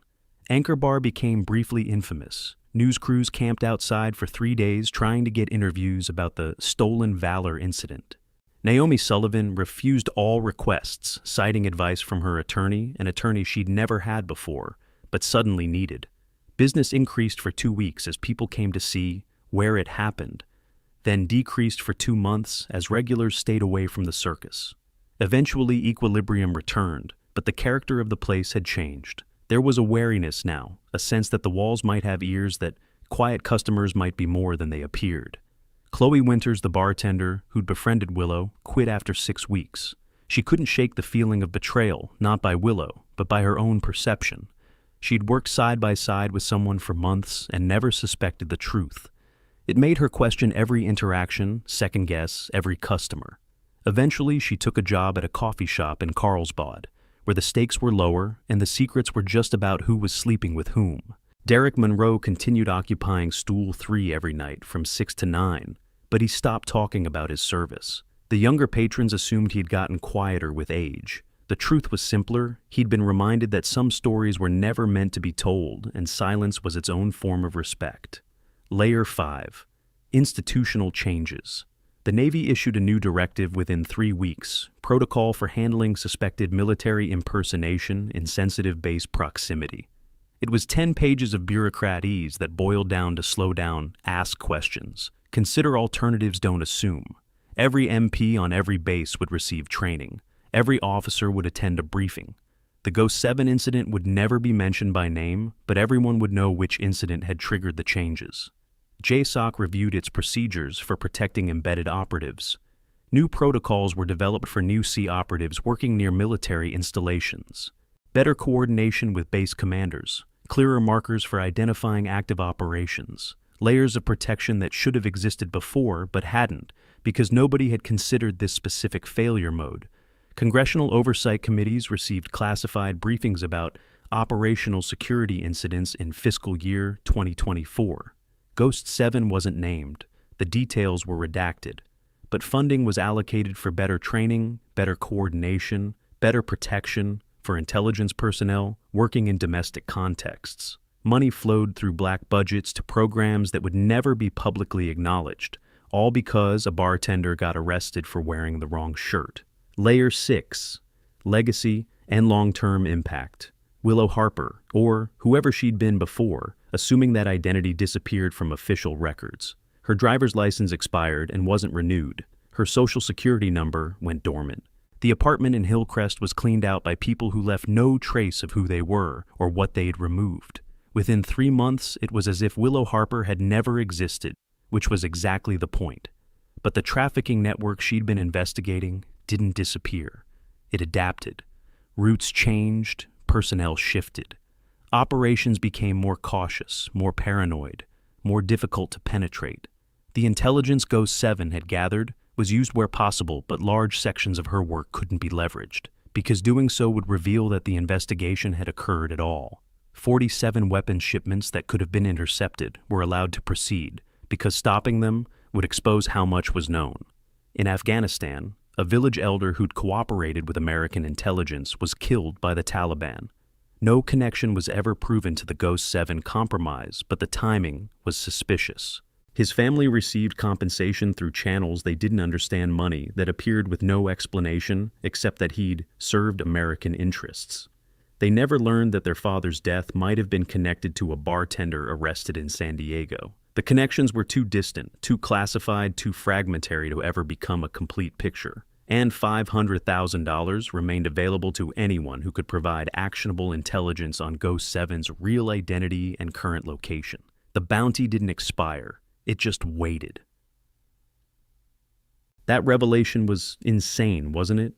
Anchor Bar became briefly infamous. News crews camped outside for 3 days trying to get interviews about the Stolen Valor incident. Naomi Sullivan refused all requests, citing advice from her attorney, an attorney she'd never had before, but suddenly needed. Business increased for 2 weeks as people came to see where it happened, then decreased for 2 months as regulars stayed away from the circus. Eventually, equilibrium returned, but the character of the place had changed. There was a wariness now, a sense that the walls might have ears, that quiet customers might be more than they appeared. Chloe Winters, the bartender who'd befriended Willow, quit after 6 weeks. She couldn't shake the feeling of betrayal, not by Willow, but by her own perception. She'd worked side by side with someone for months and never suspected the truth. It made her question every interaction, second-guess every customer. Eventually, she took a job at a coffee shop in Carlsbad, where the stakes were lower and the secrets were just about who was sleeping with whom. Derek Monroe continued occupying stool 3 every night from 6 to 9, but he stopped talking about his service. The younger patrons assumed he'd gotten quieter with age. The truth was simpler. He'd been reminded that some stories were never meant to be told, and silence was its own form of respect. Layer 5. Institutional changes. The Navy issued a new directive within 3 weeks, Protocol for Handling Suspected Military Impersonation in Sensitive Base Proximity. It was 10 pages of bureaucratese that boiled down to slow down, ask questions, consider alternatives, don't assume. Every MP on every base would receive training. Every officer would attend a briefing. The Ghost 7 incident would never be mentioned by name, but everyone would know which incident had triggered the changes. JSOC reviewed its procedures for protecting embedded operatives. New protocols were developed for new sea operatives working near military installations. Better coordination with base commanders, clearer markers for identifying active operations, layers of protection that should have existed before but hadn't because nobody had considered this specific failure mode. Congressional oversight committees received classified briefings about operational security incidents in fiscal year 2024. Ghost 7 wasn't named. The details were redacted. But funding was allocated for better training, better coordination, better protection for intelligence personnel working in domestic contexts. Money flowed through black budgets to programs that would never be publicly acknowledged, all because a bartender got arrested for wearing the wrong shirt. Layer 6. Legacy and long-term impact. Willow Harper, or whoever she'd been before, assuming that identity disappeared from official records. Her driver's license expired and wasn't renewed. Her social security number went dormant. The apartment in Hillcrest was cleaned out by people who left no trace of who they were or what they'd removed. Within 3 months, it was as if Willow Harper had never existed, which was exactly the point. But the trafficking network she'd been investigating didn't disappear. It adapted. Routes changed, personnel shifted. Operations became more cautious, more paranoid, more difficult to penetrate. The intelligence Ghost 7 had gathered was used where possible, but large sections of her work couldn't be leveraged, because doing so would reveal that the investigation had occurred at all. 47 weapons shipments that could have been intercepted were allowed to proceed, because stopping them would expose how much was known. In Afghanistan, a village elder who'd cooperated with American intelligence was killed by the Taliban. No connection was ever proven to the Ghost 7 compromise, but the timing was suspicious. His family received compensation through channels they didn't understand, money that appeared with no explanation except that he'd served American interests. They never learned that their father's death might have been connected to a bartender arrested in San Diego. The connections were too distant, too classified, too fragmentary to ever become a complete picture. And $500,000 remained available to anyone who could provide actionable intelligence on Ghost 7's real identity and current location. The bounty didn't expire. It just waited. That revelation was insane, wasn't it?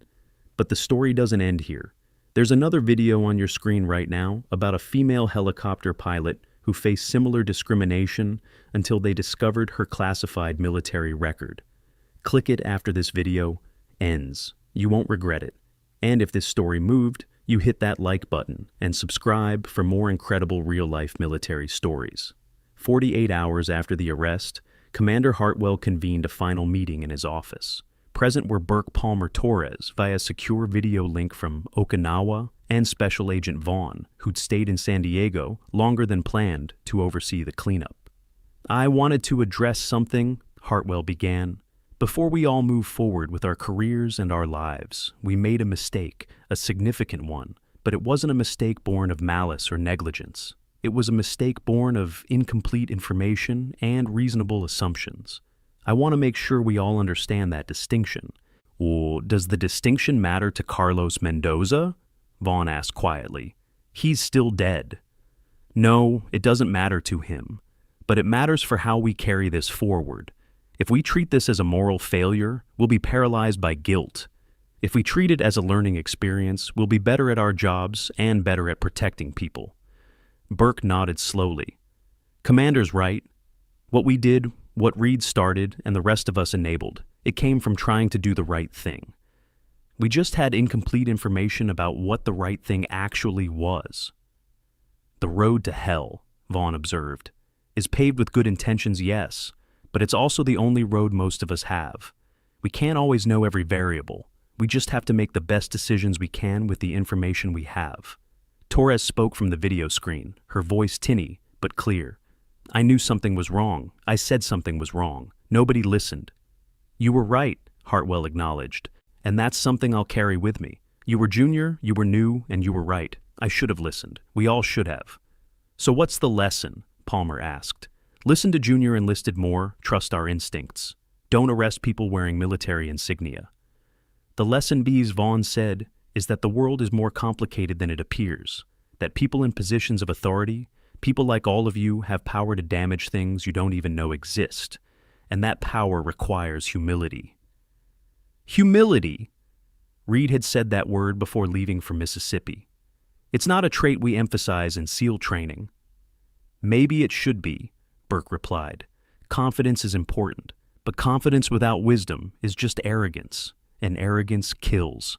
But the story doesn't end here. There's another video on your screen right now about a female helicopter pilot who faced similar discrimination until they discovered her classified military record. Click it after this video ends. You won't regret it. And if this story moved, you hit that like button and subscribe for more incredible real-life military stories. 48 hours after the arrest, Commander Hartwell convened a final meeting in his office. Present were Burke Palmer Torres via secure video link from Okinawa and Special Agent Vaughn, who'd stayed in San Diego longer than planned to oversee the cleanup. "I wanted to address something," Hartwell began. "Before we all move forward with our careers and our lives, we made a mistake, a significant one, but it wasn't a mistake born of malice or negligence. It was a mistake born of incomplete information and reasonable assumptions. I want to make sure we all understand that distinction." "Well, does the distinction matter to Carlos Mendoza?" Vaughn asked quietly. "He's still dead." "No, it doesn't matter to him. But it matters for how we carry this forward. If we treat this as a moral failure, we'll be paralyzed by guilt. If we treat it as a learning experience, we'll be better at our jobs and better at protecting people." Burke nodded slowly. "Commander's right. What we did, what Reed started, and the rest of us enabled, it came from trying to do the right thing. We just had incomplete information about what the right thing actually was." "The road to hell," Vaughn observed, "is paved with good intentions, yes, but it's also the only road most of us have. We can't always know every variable. We just have to make the best decisions we can with the information we have." Torres spoke from the video screen, her voice tinny but clear. "I knew something was wrong. I said something was wrong. Nobody listened." "You were right," Hartwell acknowledged, "and that's something I'll carry with me. You were junior, you were new, and you were right. I should have listened. We all should have." "So what's the lesson?" Palmer asked. "Listen to junior enlisted more, trust our instincts. Don't arrest people wearing military insignia." "The lesson, Vaughn said, is that the world is more complicated than it appears, that people in positions of authority, people like all of you, have power to damage things you don't even know exist, and that power requires humility." Humility! Reed had said that word before leaving for Mississippi. "It's not a trait we emphasize in SEAL training." "Maybe it should be," Burke replied. "Confidence is important, but confidence without wisdom is just arrogance, and arrogance kills."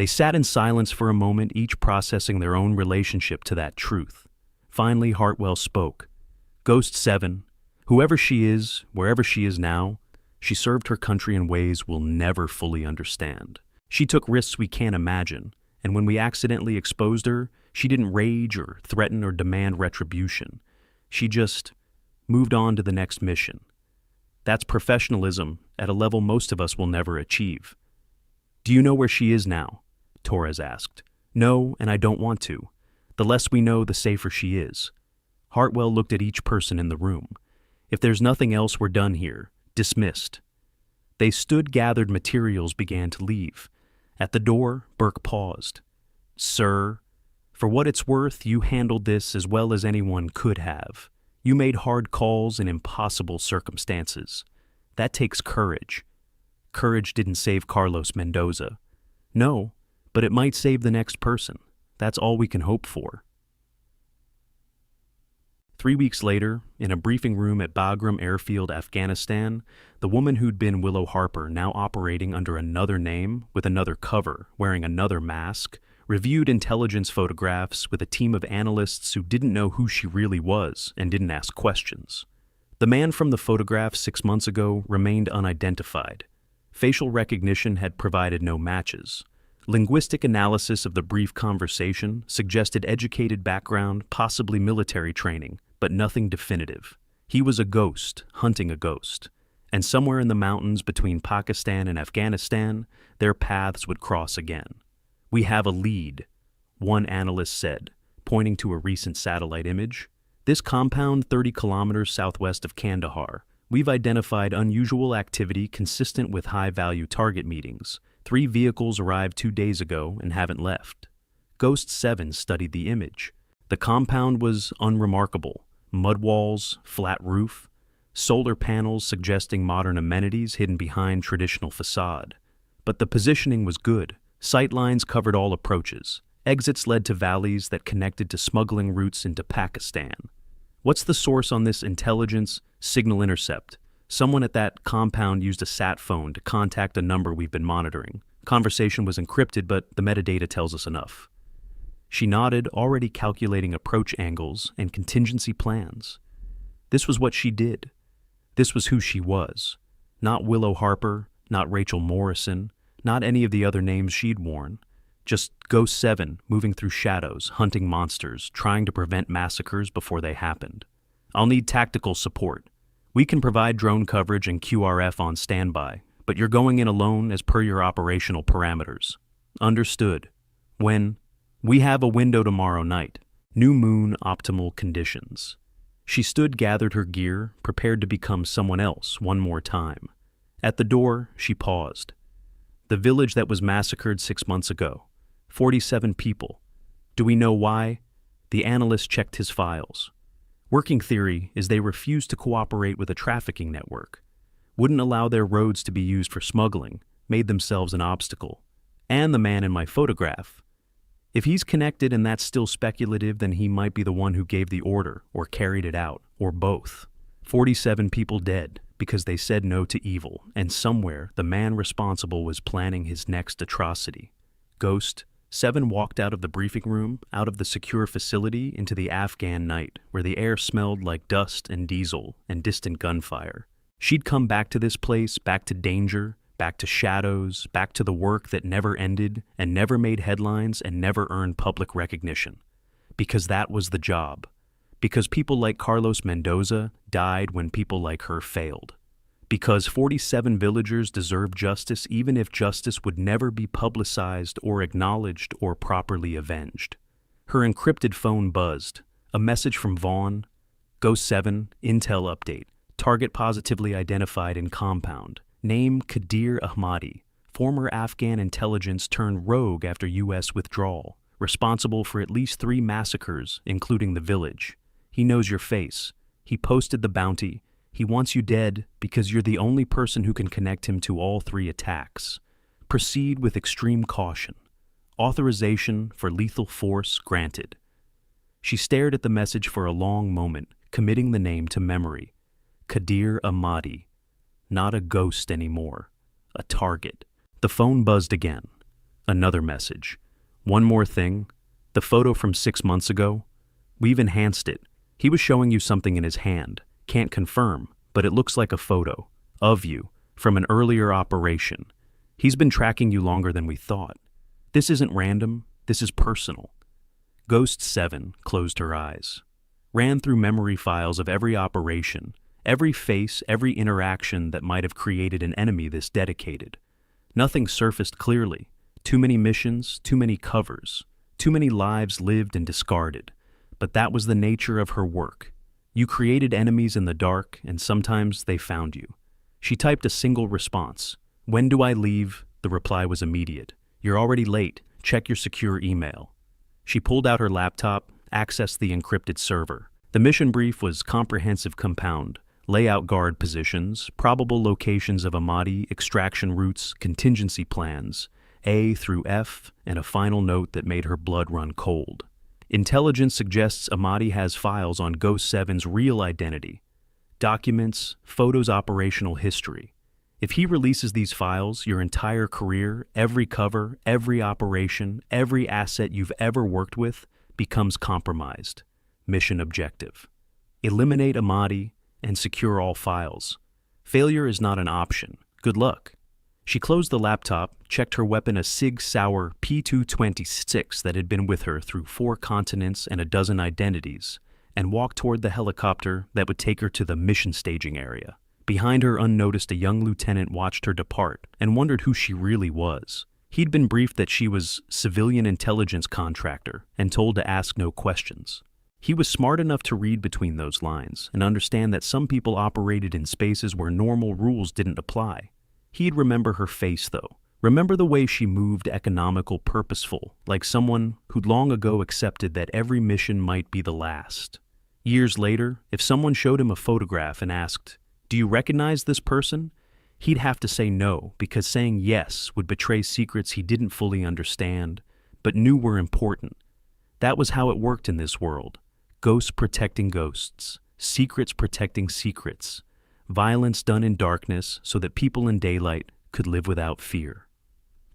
They sat in silence for a moment, each processing their own relationship to that truth. Finally, Hartwell spoke. Ghost 7, whoever she is, wherever she is now, she served her country in ways we'll never fully understand. She took risks we can't imagine, and when we accidentally exposed her, she didn't rage or threaten or demand retribution. She just moved on to the next mission. That's professionalism at a level most of us will never achieve. Do you know where she is now? Torres asked. No, and I don't want to. The less we know, the safer she is. Hartwell looked at each person in the room. If there's nothing else, we're done here. Dismissed. They stood, gathered materials, began to leave. At the door, Burke paused. Sir, for what it's worth, you handled this as well as anyone could have. You made hard calls in impossible circumstances. That takes courage. Courage didn't save Carlos Mendoza. No, but it might save the next person. That's all we can hope for. 3 weeks later, in a briefing room at Bagram Airfield, Afghanistan, the woman who'd been Willow Harper, now operating under another name, with another cover, wearing another mask, reviewed intelligence photographs with a team of analysts who didn't know who she really was and didn't ask questions. The man from the photograph 6 months ago remained unidentified. Facial recognition had provided no matches. Linguistic analysis of the brief conversation suggested educated background, possibly military training, but nothing definitive. He was a ghost, hunting a ghost. And somewhere in the mountains between Pakistan and Afghanistan, their paths would cross again. We have a lead, one analyst said, pointing to a recent satellite image. This compound 30 kilometers southwest of Kandahar. We've identified unusual activity consistent with high-value target meetings. 3 vehicles arrived 2 days ago and haven't left. Ghost 7 studied the image. The compound was unremarkable. Mud walls, flat roof, solar panels suggesting modern amenities hidden behind traditional facade. But the positioning was good. Sight lines covered all approaches. Exits led to valleys that connected to smuggling routes into Pakistan. What's the source on this intelligence signal intercept? Someone at that compound used a sat phone to contact a number we've been monitoring. Conversation was encrypted, but the metadata tells us enough. She nodded, already calculating approach angles and contingency plans. This was what she did. This was who she was. Not Willow Harper, not Rachel Morrison, not any of the other names she'd worn. Just Ghost 7 moving through shadows, hunting monsters, trying to prevent massacres before they happened. I'll need tactical support. We can provide drone coverage and QRF on standby, but you're going in alone as per your operational parameters. Understood. When? We have a window tomorrow night. New moon, optimal conditions. She stood, gathered her gear, prepared to become someone else one more time. At the door, she paused. The village that was massacred 6 months ago. 47 people. Do we know why? The analyst checked his files. Working theory is they refused to cooperate with a trafficking network, wouldn't allow their roads to be used for smuggling, made themselves an obstacle. And the man in my photograph. If he's connected and that's still speculative, then he might be the one who gave the order or carried it out, or both. 47 people dead because they said no to evil, and somewhere the man responsible was planning his next atrocity. Ghost 7 walked out of the briefing room, out of the secure facility, into the Afghan night, where the air smelled like dust and diesel and distant gunfire. She'd come back to this place, back to danger, back to shadows, back to the work that never ended and never made headlines and never earned public recognition. Because that was the job. Because people like Carlos Mendoza died when people like her failed. Because 47 villagers deserve justice even if justice would never be publicized or acknowledged or properly avenged. Her encrypted phone buzzed. A message from Vaughn. Ghost 7, Intel update. Target positively identified in compound. Name Qadir Ahmadi. Former Afghan intelligence turned rogue after U.S. withdrawal. Responsible for at least 3 massacres, including the village. He knows your face. He posted the bounty. He wants you dead because you're the only person who can connect him to all 3 attacks. Proceed with extreme caution. Authorization for lethal force granted. She stared at the message for a long moment, committing the name to memory. Qadir Ahmadi. Not a ghost anymore. A target. The phone buzzed again. Another message. One more thing. The photo from 6 months ago. We've enhanced it. He was showing you something in his hand. Can't confirm, but it looks like a photo of you from an earlier operation. He's been tracking you longer than we thought. This isn't random. This is personal. Ghost 7 closed her eyes, ran through memory files of every operation, every face, every interaction that might have created an enemy this dedicated. Nothing surfaced clearly. Too many missions, too many covers, too many lives lived and discarded. But that was the nature of her work. You created enemies in the dark, and sometimes they found you. She typed a single response. When do I leave? The reply was immediate. You're already late. Check your secure email. She pulled out her laptop, accessed the encrypted server. The mission brief was comprehensive compound, layout guard positions, probable locations of Ahmadi, extraction routes, contingency plans, A through F, and a final note that made her blood run cold. Intelligence suggests Ahmadi has files on Ghost 7's real identity. Documents, photos, operational history. If he releases these files, your entire career, every cover, every operation, every asset you've ever worked with becomes compromised. Mission objective. Eliminate Ahmadi and secure all files. Failure is not an option. Good luck. She closed the laptop, checked her weapon, a Sig Sauer P226 that had been with her through 4 continents and a dozen identities, and walked toward the helicopter that would take her to the mission staging area. Behind her, unnoticed, a young lieutenant watched her depart and wondered who she really was. He'd been briefed that she was civilian intelligence contractor and told to ask no questions. He was smart enough to read between those lines and understand that some people operated in spaces where normal rules didn't apply. He'd remember her face, though. Remember the way she moved, economical, purposeful, like someone who'd long ago accepted that every mission might be the last. Years later, if someone showed him a photograph and asked, "Do you recognize this person?" he'd have to say no, because saying yes would betray secrets he didn't fully understand, but knew were important. That was how it worked in this world. Ghosts protecting ghosts, secrets protecting secrets, violence done in darkness so that people in daylight could live without fear.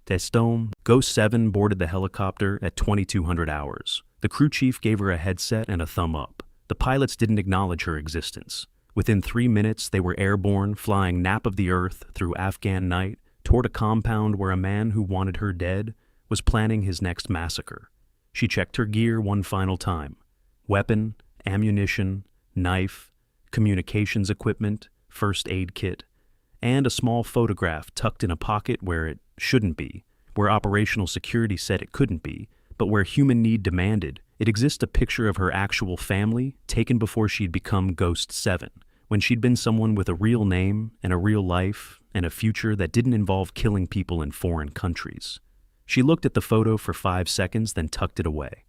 Testom, Ghost 7 boarded the helicopter at 2200 hours. The crew chief gave her a headset and a thumb up. The pilots didn't acknowledge her existence. Within 3 minutes, they were airborne, flying nap of the earth through Afghan night toward a compound where a man who wanted her dead was planning his next massacre. She checked her gear one final time. Weapon, ammunition, knife, communications equipment, first aid kit, and a small photograph tucked in a pocket where it shouldn't be, where operational security said it couldn't be, but where human need demanded. It exists a picture of her actual family, taken before she'd become Ghost 7, when she'd been someone with a real name and a real life and a future that didn't involve killing people in foreign countries. She looked at the photo for 5 seconds, then tucked it away.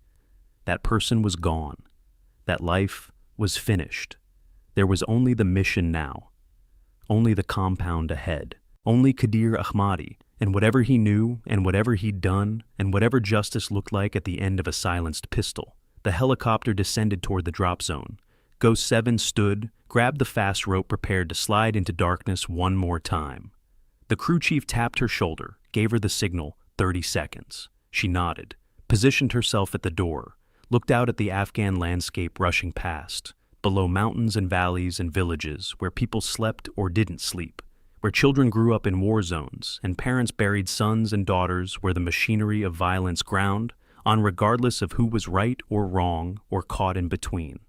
That person was gone. That life was finished. There was only the mission now. Only the compound ahead. Only Qadir Ahmadi, and whatever he knew, and whatever he'd done, and whatever justice looked like at the end of a silenced pistol. The helicopter descended toward the drop zone. Ghost 7 stood, grabbed the fast rope, prepared to slide into darkness one more time. The crew chief tapped her shoulder, gave her the signal, 30 seconds. She nodded, positioned herself at the door, looked out at the Afghan landscape rushing past, below mountains and valleys and villages where people slept or didn't sleep, where children grew up in war zones and parents buried sons and daughters, where the machinery of violence ground on regardless of who was right or wrong or caught in between.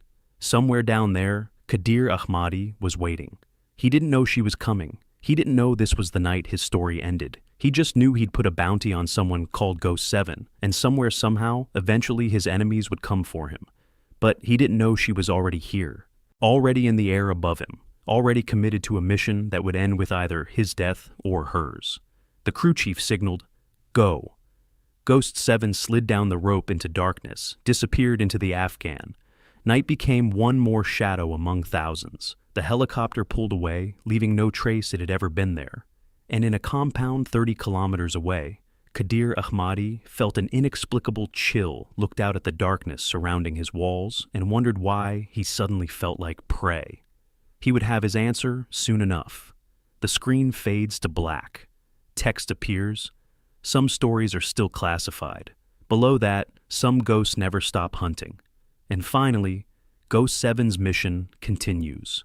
Somewhere down there, Qadir Ahmadi was waiting. He didn't know she was coming. He didn't know this was the night his story ended. He just knew he'd put a bounty on someone called Ghost 7, and somewhere, somehow, eventually his enemies would come for him. But he didn't know she was already here, already in the air above him, already committed to a mission that would end with either his death or hers. The crew chief signaled, "Go." Ghost 7 slid down the rope into darkness, disappeared into the Afghan. Night became one more shadow among thousands. The helicopter pulled away, leaving no trace it had ever been there. And in a compound 30 kilometers away, Qadir Ahmadi felt an inexplicable chill, looked out at the darkness surrounding his walls, and wondered why he suddenly felt like prey. He would have his answer soon enough. The screen fades to black. Text appears. Some stories are still classified. Below that, some ghosts never stop hunting. And finally, Ghost 7's mission continues.